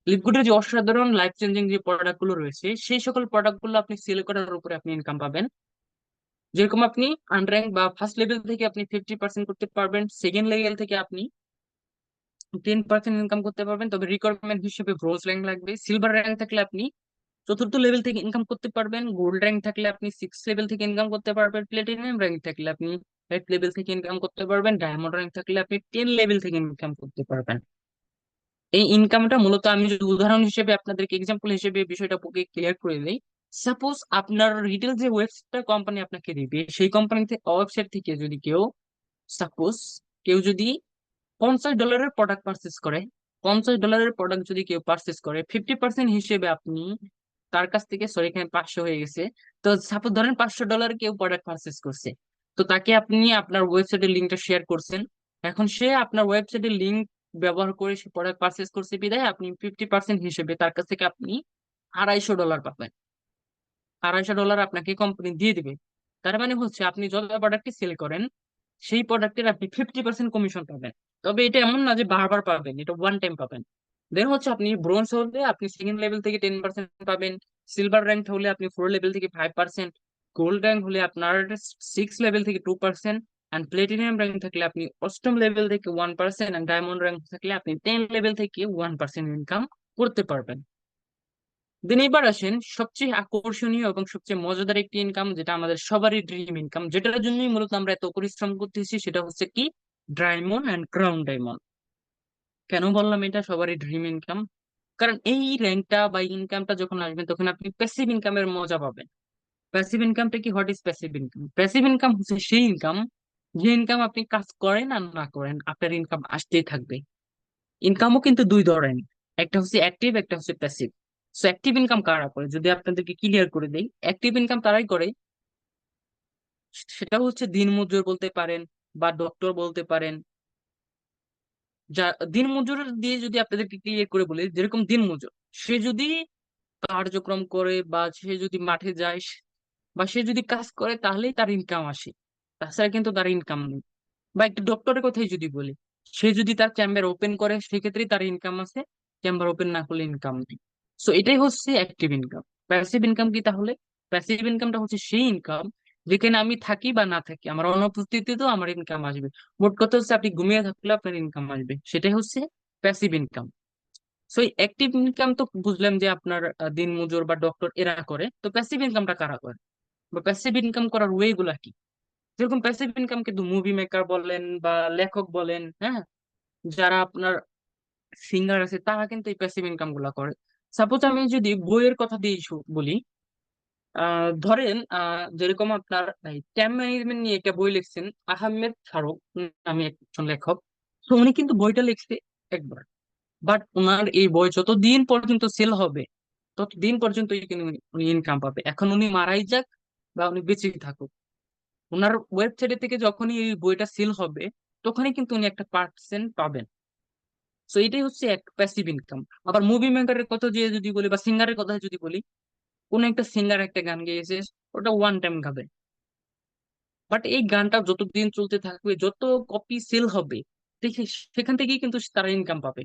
S1: লিপগুডের যে অসাধারণ লাইফ চেঞ্জিং যে প্রোডাক্ট গুলো রয়েছে সেই সকল প্রোডাক্ট গুলো আপনি সেল করার উপরে আপনি ইনকাম পাবেন। যেরকম আপনি আনর্যাঙ্ক বা ফার্স্ট লেভেল থেকে আপনি 50% করতে পারবেন, সেকেন্ড লেভেল থেকে আপনি 10% ইনকাম করতে পারবেন, তবে রিকোয়ারমেন্ট হিসেবে ব্রোঞ্জ র্যাঙ্ক লাগবে। সিলভার র্যাঙ্ক থাকলে আপনি চতুর্থ লেভেল থেকে ইনকাম করতে পারবেন, গোল্ড র্যাঙ্ক থাকলে আপনি সিক্স লেভেল থেকে ইনকাম করতে পারবেন, প্লেটিনাম র্যাঙ্ক থাকলে আপনি 8 লেভেল থেকে ইনকাম করতে পারবেন, ডায়মন্ড র্যাঙ্ক থাকলে আপনি 10 লেভেল থেকে ইনকাম করতে পারবেন। এই ইনকামটা মূলত আমি যদি উদাহরণ হিসেবে আপনাদেরকে এক্সাম্পল হিসেবে বিষয়টা ক্লিয়ার করে দিই। সাপোজ আপনার রিটেল যে ওয়েবসাইটটা কোম্পানি আপনাকে দিবে, সেই কোম্পানিতে ওয়েবসাইট থেকে যদি কেউ, সাপোজ কেউ যদি $50 প্রোডাক্ট পারচেস করে, $50 প্রোডাক্ট যদি কেউ পারচেস করে, 50% হিসেবে আপনি তার কাছ থেকে, সরি এখানে 500 হয়ে গেছে, তো সাপোজ ধরেন $500 কেউ প্রোডাক্ট পারচেস করছে, তো তাকে আপনি আপনার ওয়েবসাইটের লিঙ্কটা শেয়ার করছেন। এখন সে আপনার ওয়েবসাইটের লিঙ্ক ব্যবহার করে সে প্রোডাক্ট পারচেস করছে বিদায় আপনি 50% হিসেবে তার কাছ থেকে আপনি $250 পাবেন। $250 আপনাকে কোম্পানি দিয়ে দিবে। তার মানে হচ্ছে আপনি যত প্রোডাক্টই সেল করেন সেই প্রোডাক্টের আপনি 50% কমিশন পাবেন। তবে এটা এমন না যে বারবার পাবেন, এটা ওয়ান টাইম পাবেন। দেন হচ্ছে আপনি ব্রোঞ্জ হলে আপনি সেকেন্ড লেভেল থেকে 10% পাবেন, সিলভার র্যাঙ্ক হলে আপনি 4 লেভেল থেকে 5%, গোল্ড র্যাঙ্ক হলে আপনার 6 লেভেল থেকে 2%, অ্যান্ড প্লেটিনিয়াম র্যাঙ্ক থাকলে আপনি অষ্টম লেভেল থেকে 1%, অ্যান্ড ডায়মন্ড র্যাঙ্ক থাকলে আপনি 10 লেভেল থেকে 1% ইনকাম করতে পারবেন। দেন এবার আসেন সবচেয়ে আকর্ষণীয় এবং সবচেয়ে মজাদার একটি ইনকাম, যেটা আমাদের সবারই ড্রিম ইনকাম, যেটার জন্যই মূলত আমরা এত পরিশ্রম করতেছি, সেটা হচ্ছে কি, ডায়মন্ড এন্ড ক্রাউন ডায়মন্ড। কেন বললাম এটা সবারই ড্রিম ইনকাম? কারণ এই র্যাঙ্কটা বা ইনকামটা যখন আসবে তখন আপনি প্যাসিভ ইনকামের মজা পাবেন। প্যাসিভ ইনকামটা কি? What is passive income? Passive income হচ্ছে সেই ইনকাম, যে ইনকাম আপনি কাজ করেন আর না করেন আপনার ইনকাম আসতেই থাকবে। ইনকামও কিন্তু দুই ধরনের, একটা হচ্ছে অ্যাক্টিভ, একটা হচ্ছে প্যাসিভ। সো অ্যাক্টিভ ইনকাম কারা করে যদি আপনাদেরকে ক্লিয়ার করে দেই, অ্যাক্টিভ ইনকাম তারাই করে, সেটা হচ্ছে দিনমজুর বলতে পারেন বা ডক্টর বলতে পারেন। যা দিনমজুর দিয়ে যদি আপনাদেরকে ক্লিয়ার করে বলি, যেরকম দিনমজুর, সে যদি কার্যক্রম করে বা সে যদি মাঠে যায় বা সে যদি কাজ করে তাহলেই তার ইনকাম আসে, তাছাড়া কিন্তু তার ইনকাম নেই। বা একটা ডক্টরের কথাই যদি বলি, সে যদি তার চেম্বার ওপেন করে সেক্ষেত্রেই তার ইনকাম আছে, চেম্বার ওপেন না করলে ইনকাম নেই। সো এটাই হচ্ছে অ্যাক্টিভ ইনকাম। প্যাসিভ ইনকাম কি তাহলে? প্যাসিভ ইনকামটা হচ্ছে সেই ইনকাম যেখানে আমি থাকি বা না থাকি আমার অনুপস্থিতিতেও আমার ইনকাম আসবে। মোট কথা হচ্ছে আপনি ঘুমিয়ে থাকলে আপনার ইনকাম আসবে, সেটাই হচ্ছে প্যাসিভ ইনকাম। সো এই অ্যাক্টিভ ইনকাম তো বুঝলাম যে আপনার দিন মজুর বা ডক্টর এরা করে, তো প্যাসিভ ইনকামটা কারা করে বা প্যাসিভ ইনকাম করার ওয়ে গুলা কি? যেরকম প্যাসিভ ইনকাম কিন্তু মুভি মেকার বলেন বা লেখক বলেন, হ্যাঁ, যারা আপনার সিঙ্গার আছে তারা কিন্তু এই প্যাসিভ ইনকাম গুলা করে। সাপোজ আমি যদি বইয়ের কথা দিয়ে বলি, ধরেন যেরকম আপনার টাইম ম্যানেজমেন্ট নিয়ে একটা বই লিখছেন আহমেদ ফারুক নামে একজন লেখক। তো উনি কিন্তু বইটা লিখছে একবার, বাট ওনার এই বই যতদিন পর্যন্ত সেল হবে ততদিন পর্যন্ত উনি ইনকাম পাবে। এখন উনি মারাই যাক বা উনি বেঁচে থাকুক, ওনার ওয়েবসাইট থেকে যখনই এই বইটা সেল হবে তখনই কিন্তু উনি একটা পার্সেন্ট পাবেন। তো এটাই হচ্ছে এক প্যাসিভ ইনকাম। আবার মুভি মেকারের কথা যে যদি বলি বা সিঙ্গারের কথা যদি বলি, কোন একটা সিঙ্গার একটা গান গেয়েছে, ওটা ওয়ান টাইম গাবে, বাট এই গানটা যতদিন চলতে থাকবে যত কপি সেল হবে দেখে সেখান থেকেই কিন্তু তারা ইনকাম পাবে।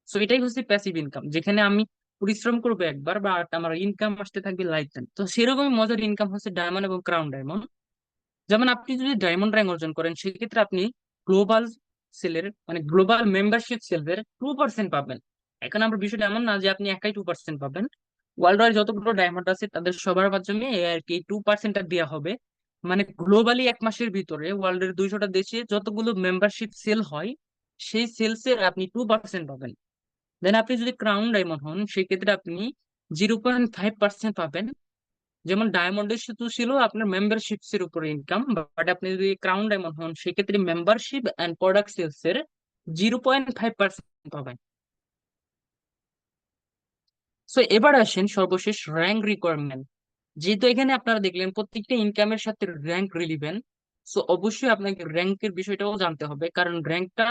S1: সো এটাই হচ্ছে প্যাসিভ ইনকাম, যেখানে আমি পরিশ্রম করবো একবার বা আমার ইনকাম আসতে থাকবে লাইফ টাইম। তো সেরকমই মজার ইনকাম হচ্ছে ডায়মন্ড এবং ক্রাউন ডায়মন্ড। যেমন আপনি যদি ডায়মন্ড র্যাঙ্ক অর্জন করেন সেক্ষেত্রে আপনি গ্লোবাল সেলের মানে গ্লোবাল মেম্বারশিপ সেলের 2% পাবেন। এখন আমরা বিষয়টা এমন না যে আপনি একাই 2% পাবেন, ওয়ার্ল্ড ওয়াইড যতগুলো ডায়মন্ড আছে তাদের সবার মাধ্যমে আর কি 2%টা দেওয়া হবে। মানে গ্লোবালি এক মাসের ভিতরে ওয়ার্ল্ডের 200টা দেশে যতগুলো মেম্বারশিপ সেল হয় সেই সেলসের আপনি 2% পাবেন। দেন আপনি যদি ক্রাউন ডায়মন্ড হন সেক্ষেত্রে আপনি 0.5% পাবেন। যেমন ডায়মন্ডের শুধু ছিল আপনার মেম্বারশিপস এর উপরে ইনকাম, বাট আপনি যদি ক্রাউন ডায়মন্ড হন সেক্ষেত্রে মেম্বারশিপ এন্ড প্রোডাক্ট সেলস এর 0.5% পাবেন। সো এবার আসেন সর্বশেষ র্যাঙ্ক রিকোয়ারমেন্ট। যেহেতু এখানে আপনারা দেখলেন প্রত্যেকটা ইনকামের সাথে র্যাঙ্ক রিলিভেন্ট, সো অবশ্যই আপনাকে র্যাঙ্কের বিষয়টাও জানতে হবে, কারণ র্যাঙ্কটা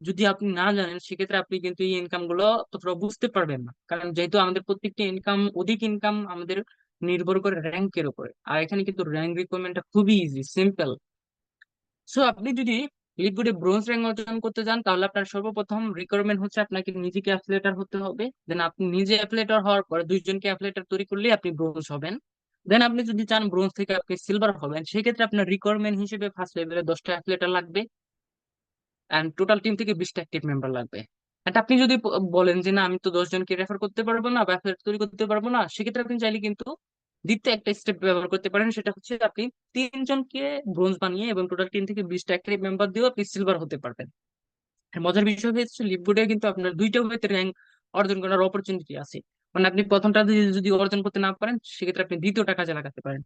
S1: যদি আপনি না জানেন সেক্ষেত্রে আপনি কিন্তু এই ইনকাম গুলো ততটা বুঝতে পারবেন না। কারণ যেহেতু আমাদের প্রত্যেকটা ইনকাম অধিক ইনকাম আমাদের নির্ভর করে র্যাঙ্কের উপরে, আর এখানে কিন্তু র্যাঙ্ক রিকোয়ারমেন্টটা খুবই ইজি সিম্পল। সো আপনি যদি লিকুইডে ব্রোঞ্জ র্যাঙ্ক অর্জন করতে চান তাহলে আপনার সর্বপ্রথম রিকোয়ারমেন্ট হচ্ছে আপনাকে নিজেকে অ্যাফিলিয়েটর হতে হবে। দেন আপনি নিজে অ্যাফিলিয়েটর হওয়ার পরে দুইজনকে অ্যাফিলিয়েটর তৈরি করলে আপনি ব্রোঞ্জ হবেন। দেন আপনি যদি চান ব্রোঞ্জ থেকে আপনি সিলভার হবেন সেক্ষেত্রে আপনার রিকোয়ারমেন্ট হিসেবে ফার্স্ট লেভেলে 10টা অ্যাফিলিয়েটর লাগবে এন্ড টোটাল টিম থেকে 20টা অ্যাক্টিভ মেম্বার লাগবে। এন্ড আপনি যদি বলেন যে না আমি তো 10 জনকে রেফার করতে পারবো না বা অ্যাফিলিয়েট তৈরি করতে পারবো না, সেক্ষেত্রে আপনি চাইলে কিন্তু দ্বিতীয় একটা স্টেপ ব্যবহার করতে পারেন, সেটা হচ্ছে আপনি 3 জনকে ব্রোঞ্জ বানিয়ে এবং টোটাল টিম থেকে 20টা অ্যাক্টিভ মেম্বার দিয়েও আপনি সিলভার হতে পারবেন। আর মজার বিষয় হচ্ছে লিগবোর্ডে কিন্তু আপনার দুইটা ওয়েতে র্যাঙ্ক অর্জন করার অপরচুনিটি আছে। মানে আপনি প্রথমটা যদি অর্জন করতে না পারেন সেক্ষেত্রে আপনি দ্বিতীয়টা কাজে লাগাতে পারেন।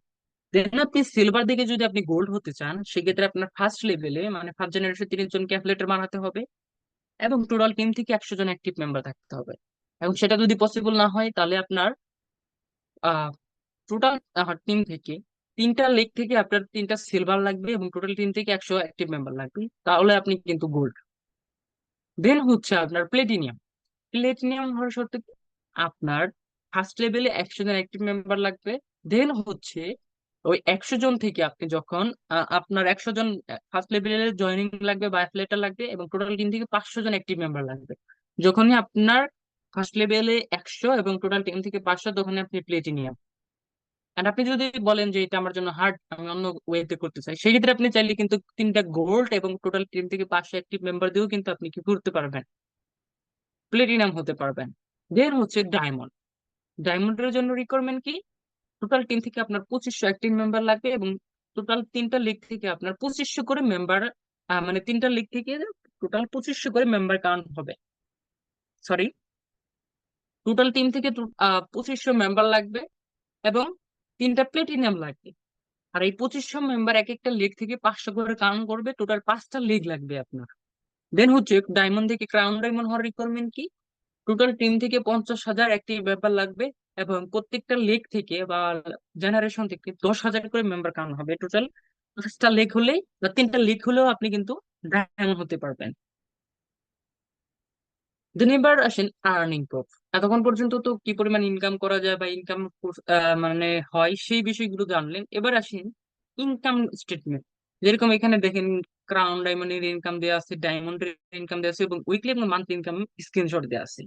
S1: দেন আপনি সিলভার দিকে যদি আপনি গোল্ড হতে চান সেক্ষেত্রে আপনার ফার্স্ট লেভেলে মানে ফার্স্ট জেনারেশন 30 জনকে অ্যাফিলিয়েটর বানাতে হবে এবং টোটাল টিম থেকে 100 জন অ্যাক্টিভ মেম্বার থাকতে হবে। এবং সেটা যদি পসিবল না হয় তাহলে আপনার টোটাল টিম থেকে 3টা লেগ থেকে আপনার 3টা সিলভার লাগবে এবং টোটাল টিম থেকে 100 অ্যাক্টিভ মেম্বার লাগবে, তাহলে আপনি কিন্তু গোল্ড। দেন হচ্ছে আপনার প্লেটিনিয়াম। প্লেটিনিয়াম হওয়ার শর্তে কি? আপনার ফার্স্ট লেভেলে 100 জন অ্যাক্টিভ মেম্বার লাগবে। দেন হচ্ছে ওই 100 জন থেকে আপনি যখন আপনার 100 জন ফার্স্ট লেভেলে জয়নিং লাগবে বা অ্যাফিলিয়েটর লাগবে এবং টোটাল টিম থেকে 500 জন অ্যাক্টিভ মেম্বার লাগবে। যখনই আপনার ফার্স্ট লেভেলে 100 এবং টোটাল টিম থেকে 500 তখনই আপনি প্লেটিনিয়াম। আর আপনি যদি বলেন যে এটা আমার জন্য হার্ড, আমি অন্য ওয়েতে করতে চাই, সেক্ষেত্রে আপনি চাইলে কিন্তু 3টা গোল্ড এবং টোটাল টিম থেকে 500 অ্যাক্টিভ মেম্বার দিয়েও কিন্তু আপনি কি করতে পারবেন, প্লেটিনাম হতে পারবেন। দেন হচ্ছে ডায়মন্ড। ডায়মন্ডের জন্য রিকোয়ারমেন্ট কি? টোটাল টিম থেকে আপনার 2500 অ্যাক্টিভ মেম্বার লাগবে এবং টোটাল 3টা লিগ থেকে আপনার 2500 করে মেম্বার, মানে 3টা লিগ থেকে টোটাল 2500 করে মেম্বার কাউন্ট হবে। সরি, টোটাল টিম থেকে 2500 মেম্বার লাগবে এবং 3টা প্লেটিনাম লাগবে। আর এই 2500 মেম্বার এক একটা লিগ থেকে 500 করে কাউন্ট করবে, টোটাল 5টা লিগ লাগবে আপনার। দেন হচ্ছে ডায়মন্ড থেকে ক্রাউন ডায়মন্ড হওয়ার রিকোয়ারমেন্ট কি? টোটাল টিম থেকে 50,000 একটি ব্যাপার লাগবে এবং প্রত্যেকটা লেগ থেকে বা জেনারেশন থেকে 10,000 করে মেম্বার কাউন্ট হবে। টোটাল 5টা লেগ হলেই বা 3টা লিগ হলেও আপনি কিন্তু ডায়মন্ড হতে পারবেন। দেন এবার আসেন আর্নিং প্রুফ। এতক্ষণ পর্যন্ত তো কি পরিমাণ ইনকাম করা যায় বা ইনকাম মানে হয় সেই বিষয়গুলো জানলেন, এবার আসেন ইনকাম স্টেটমেন্ট। যেরকম এখানে দেখেন ক্রাউন ডায়মন্ডের ইনকাম দেওয়া আছে, ডায়মন্ডের ইনকাম দেওয়া আছে এবং উইকলি এবং মান্থলি ইনকাম স্ক্রিনশট দেওয়া আছে।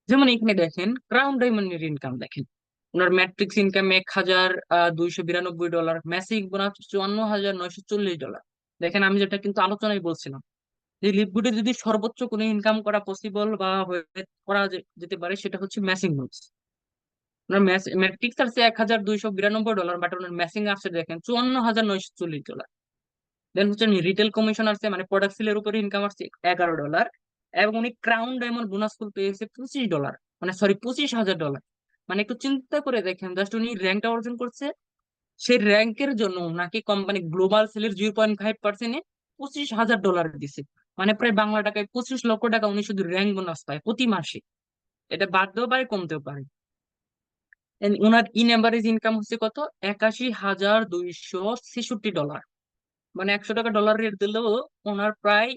S1: যেমন এখানে দেখেন ক্রাউন ডায়মন্ডের ইনকাম দেখেন, ওনার matrix income 1,292 dollar, massive bonus 54,940 dollar. দেখেন আমি যেটা কিন্তু আলোচনায় বলছিলাম যে লিপগুডে যদি সর্বোচ্চ কোনো ইনকাম করা পসিবল বা করা যেতে পারে সেটা হচ্ছে ম্যাসিং বোনাস। ওনার ম্যাট্রিক্স আছে 1,292 ডলার, বাট ওনার ম্যাসিং আসছে দেখেন 54,940 ডলার। দেন হচ্ছে রিটেল কমিশন আসছে, মানে প্রোডাক্ট সেলের উপরে ইনকাম আসছে 11 ডলার। এবং উনি ক্রাউন ডায়মন্ড বোনাস ফুল পেয়েছে 25 ডলার, মানে সরি 25,000 ডলার। মানে একটু চিন্তা করে দেখেন, জাস্ট উনি র্যাঙ্কটা অর্জন করছে, সেই র্যাঙ্কের জন্য ওনাকে কোম্পানি গ্লোবাল সেলের 0.5%-এ 25,000 ডলার দিছে। মানে প্রায় বাংলা টাকায় 25 লক্ষ টাকা উনি শুধু র্যাঙ্ক বোনাস পায় প্রতি মাসে। এটা বাড়তেও পারে কমতেও পারে। And owner in average income হচ্ছে কত, 81,266 ডলার। মানে 100 টাকা ডলার রেট দিলেও ওনার প্রায়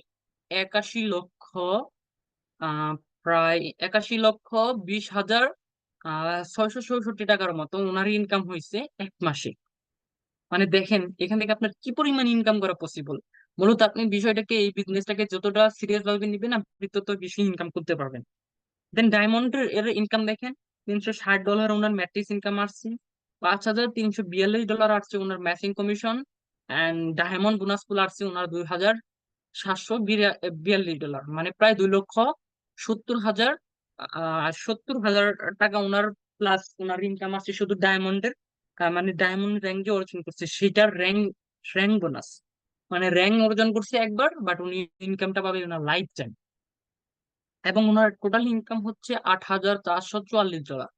S1: 81 লক্ষ, প্রায় 81,20,000 666 টাকার মতো ওনার ইনকাম হয়েছে এক মাসে। মানে দেখেন এখান থেকে আপনার কি পরিমাণ ইনকাম করা পসিবল। মূলত আপনি বিষয়টাকে, এই বিজনেসটাকে যতটা সিরিয়াস ভাবে নিবেন আপনি তত বেশি ইনকাম করতে পারবেন। দেন ডায়মন্ডের এর ইনকাম দেখেন, 360 ডলার ওনার ম্যাট্রিক্স ইনকাম আসছে, 5,342 ডলার আসছে ওনার matching commission. And diamond bonus pool আসছে ওনার 2,742 ডলার, মানে প্রায় 2,70,000, 70,000 টাকা ওনার প্লাস ওনার ইনকাম আসছে শুধু ডায়মন্ডের। মানে ডায়মন্ড র্যাঙ্ক যে অর্জন করছে সেটার র্যাঙ্ক র্যাঙ্ক বোনাস, মানে র্যাঙ্ক অর্জন করছে একবার, বাট উনি ইনকামটা পাবে ওনার লাইফ টাইম। এবং ওনার টোটাল ইনকাম হচ্ছে 8,444 ডলার।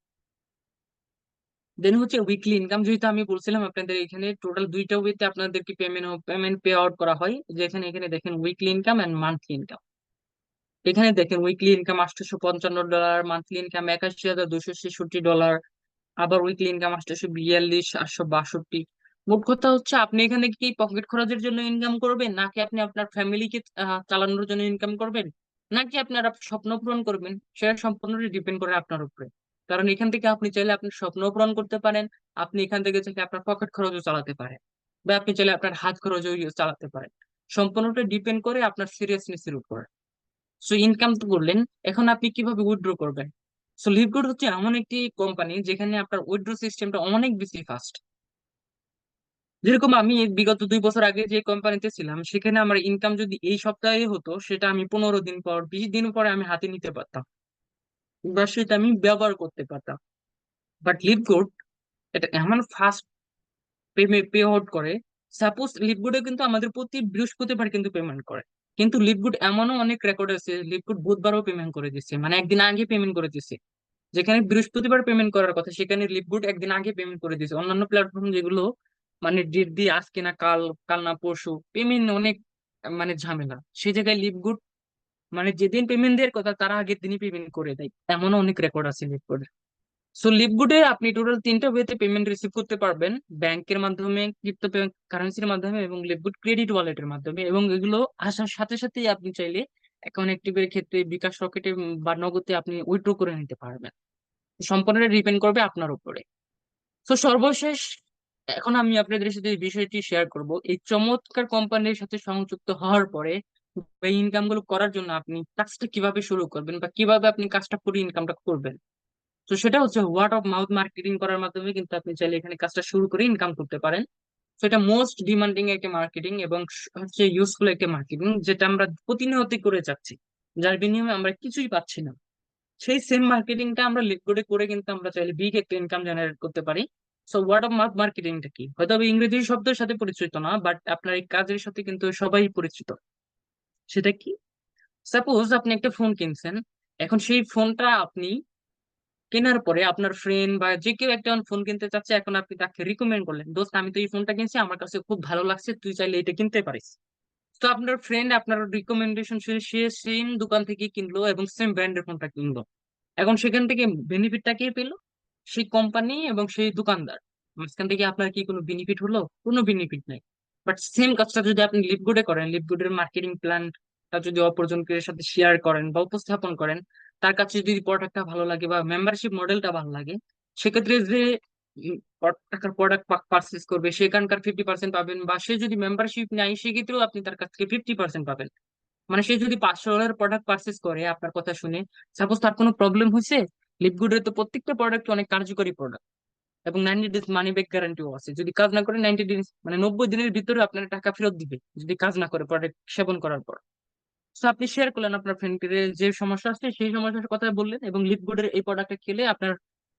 S1: দেন হচ্ছে উইকলি ইনকাম, যেহেতু আমি বলছিলাম আপনাদের এখানে টোটাল দুইটা ওয়েতে আপনাদেরকে পেমেন্ট পে আউট করা হয়, যেখানে এখানে দেখেন weekly income and monthly income. এখানে দেখেন weekly income 855 dollar, monthly income 81,266 dollar, আবার উইকলি ইনকাম 842,862। মোট কথা হচ্ছে আপনি এখানে কি পকেট খরচের জন্য ইনকাম করবেন, নাকি আপনি আপনার ফ্যামিলিকে চালানোর জন্য ইনকাম করবেন, নাকি আপনার স্বপ্ন পূরণ করবেন, সেটা সম্পূর্ণই ডিপেন্ড করে আপনার উপরে। কারণ এখান থেকে আপনি চাইলে আপনার স্বপ্ন পূরণ করতে পারেন, আপনি এখান থেকে চাইলে আপনার পকেট খরচও চালাতে পারেন, বা আপনি চাইলে আপনার হাত খরচও চালাতে পারেন। সম্পূর্ণটা ডিপেন্ড করে আপনার সিরিয়াসনেস এর উপর। সো ইনকাম তো করলেন, এখন আপনি কিভাবে উইথড্র করবেন। সো লিভগুড হচ্ছে এমন একটি কোম্পানি যেখানে আপনার উইথড্র সিস্টেমটা অনেক বেশি ফাস্ট। যেরকম আমি বিগত 2 বছর আগে যে কোম্পানিতে ছিলাম সেখানে আমার ইনকাম যদি এই সপ্তাহে হতো সেটা আমি 15 দিন পর 20 দিন পরে আমি হাতে নিতে পারতাম, বা সেটা আমি ব্যবহার করতে পারতাম। বাট লিভগুড এটা এমন ফাস্ট পে আউট করে। সাপোজ লিভগুডে কিন্তু আমাদের প্রতি বৃহস্পতিবার কিন্তু পেমেন্ট করে, কিন্তু লিভগুড এমনও অনেক রেকর্ড আছে লিভগুড বুধবারও পেমেন্ট করে দিচ্ছে, মানে একদিন আগে পেমেন্ট করে দিচ্ছে। যেখানে বৃহস্পতিবার পেমেন্ট করার কথা সেখানে লিভগুড একদিন আগে পেমেন্ট করে দিয়েছে। অন্যান্য প্ল্যাটফর্ম যেগুলো মানে ডেট দিয়ে আজকে না কাল, কাল না পরশু পেমেন্ট অনেক মানে ঝামেলা, সেই জায়গায় লিভগুড মানে যেদিন পেমেন্ট দেওয়ার কথা তারা আগের দিনই পেমেন্ট করে দেয়, এমনও অনেক রেকর্ড আছে লিভগুডের। সো লিভগুডে আপনি টোটাল তিনটা ওয়েতে পেমেন্ট রিসিভ করতে পারবেন, ব্যাংকের মাধ্যমে, ক্রিপ্টো কারেন্সির মাধ্যমে এবং লিভগুড ক্রেডিট ওয়ালেটের মাধ্যমে। এবং এগুলো আসার সাথে সাথেই আপনি চাইলে অ্যাকাউন্ট অ্যাক্টিভের ক্ষেত্রে বিকাশ রকেটে বা নগদে আপনি উইথড্র করে নিতে পারবেন। সম্পূর্ণ ডিপেন্ড করবে আপনার উপরে। তো সর্বশেষ এখন আমি আপনাদের সাথে এই বিষয়টি শেয়ার করব, এই চমৎকার কোম্পানির সাথে সংযুক্ত হওয়ার পরে এই ইনকাম গুলো করার জন্য আপনি কাজটা কিভাবে শুরু করবেন বা কিভাবে আপনি কাজটা করে ইনকামটা করবেন। তো সেটা হচ্ছে ওয়ার্ড অফ মাউথ মার্কেটিং করার মাধ্যমে কিন্তু আপনি চাইলে এখানে কাজটা শুরু করে ইনকাম করতে পারেন। তো এটা মোস্ট ডিমান্ডিং একটা মার্কেটিং এবং হচ্ছে ইউজফুল একটা মার্কেটিং, যেটা আমরা প্রতিনিয়ত করে যাচ্ছি, যার বিনিময়ে আমরা কিছুই পাচ্ছি না। সেই সেম মার্কেটিংটা আমরা লিকুইডে করে কিন্তু আমরা চাইলে বিগ একটা ইনকাম জেনারেট করতে পারি। সো ওয়ার্ড অফ মাউথ মার্কেটিংটা কি, হয়তো আমি ইংরেজি শব্দের সাথে পরিচিত না, বাট আপনার এই কাজের সাথে কিন্তু সবাই পরিচিত। সেটা কি, সাপোজ আপনি একটা ফোন কিনছেন, এখন সেই ফোনটা আপনি কেনার পরে আপনার ফ্রেন্ড বা যে কেউ একটা ফোন কিনতে চাচ্ছে, এখন আপনি তাকে রিকমেন্ড করলেন, দোস্ত আমি তো এই ফোনটা কিনছি, আমার কাছে খুব ভালো লাগছে, তুই চাইলে এটা কিনতে পারিস। তো আপনার ফ্রেন্ড আপনার রিকমেন্ডেশন সে সেম দোকান থেকে কিনলো এবং সেম ব্র্যান্ডের ফোনটা কিনলো। এখন সেখান থেকে বেনিফিটটা কে পেলো, সেই কোম্পানি এবং সেই দোকানদার। মাঝখান থেকে আপনার কি কোনো বেনিফিট হলো, কোনো বেনিফিট নাই। বাট সেম কাজটা যদি আপনি লিভগুডে করেন, লিভগুডের মার্কেটিং প্ল্যানটা যদি অপরজনকে সাথে শেয়ার করেন বা উপস্থাপন করেন, তার কাছে যদি প্রোডাক্টটা ভালো লাগে বা মেম্বারশিপ মডেলটা ভালো লাগে, সেক্ষেত্রে যে টাকার প্রোডাক্ট পারচেস করবে সেখানকার 50% পাবেন, বা সে যদি মেম্বারশিপ নেয় সেক্ষেত্রেও আপনি তার কাছ থেকে 50% পাবেন। মানে সে যদি $500 প্রোডাক্ট পারচেস করে আপনার কথা শুনে, সাপোজ তার কোনো প্রবলেম হয়েছে, লিপগুডের তো প্রত্যেকটা প্রোডাক্ট অনেক কার্যকরী প্রোডাক্ট, এবং 90 ডেজ মানি ব্যাক গ্যারান্টিও আছে। যদি কাজ না করে 90 দিন, মানে 90 দিনের ভিতরে আপনার টাকা ফেরত দিবে যদি কাজ না করে প্রোডাক্ট সেবন করার পর। তো আপনি শেয়ার করলেন আপনার ফ্রেন্ডকে যে সমস্যা আছে সেই সমস্যার কথা বললেন, এবং লিপগুডের এই প্রোডাক্টটা খেলে আপনার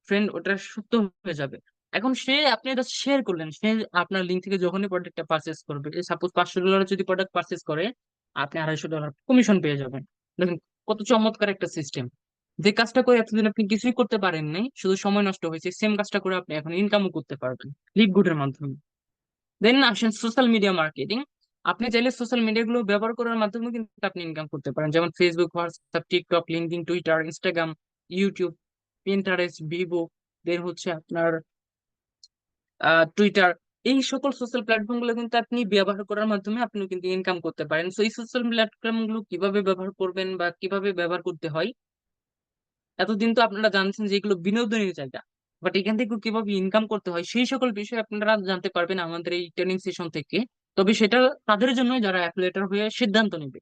S1: ফ্রেন্ড ওটা সুস্থ হয়ে যাবে। এখন সে, আপনি এটা শেয়ার করলেন, সে আপনার লিঙ্ক থেকে যখনই প্রোডাক্টটা পারচেস করবে, সাপোজ $500 যদি প্রোডাক্ট পারচেস করে, আপনি $250 কমিশন পেয়ে যাবেন। দেখুন কত চমৎকার একটা সিস্টেম। যে কাজটা করে এতদিন আপনি কিছুই করতে পারেন নাই, শুধু সময় নষ্ট হয়েছে, সেম কাজটা করে আপনি এখন ইনকামও করতে পারবেন লিপগুডের মাধ্যমে। দেন আসেন সোশ্যাল মিডিয়া মার্কেটিং। আপনি চাইলে সোশ্যাল মিডিয়া গুলো ব্যবহার করার মাধ্যমে কিন্তু আপনি ইনকাম করতে পারেন, যেমন Facebook, WhatsApp, TikTok, LinkedIn, Twitter, Instagram, YouTube, Pinterest, Vivo, then হচ্ছে আপনার টুইটার। এই সকল সোশ্যাল প্ল্যাটফর্ম গুলো কিন্তু আপনি ব্যবহার করার মাধ্যমে আপনি কিন্তু ইনকাম করতে পারেন। তো এই সোশ্যাল প্ল্যাটফর্ম গুলো কিভাবে ব্যবহার করবেন বা কিভাবে ব্যবহার করতে হয়, এতদিন তো আপনারা জানছেন যে এগুলো বিনোদনের জায়গা, বাট এখান থেকে কিভাবে ইনকাম করতে হয় সেই সকল বিষয় আপনারা জানতে পারবেন আমাদের এই ট্রেনিং সেশন থেকে। তবে সেটা তাদের জন্য যারা অ্যাফিলিয়েটর হয়ে সিদ্ধান্ত নেবে।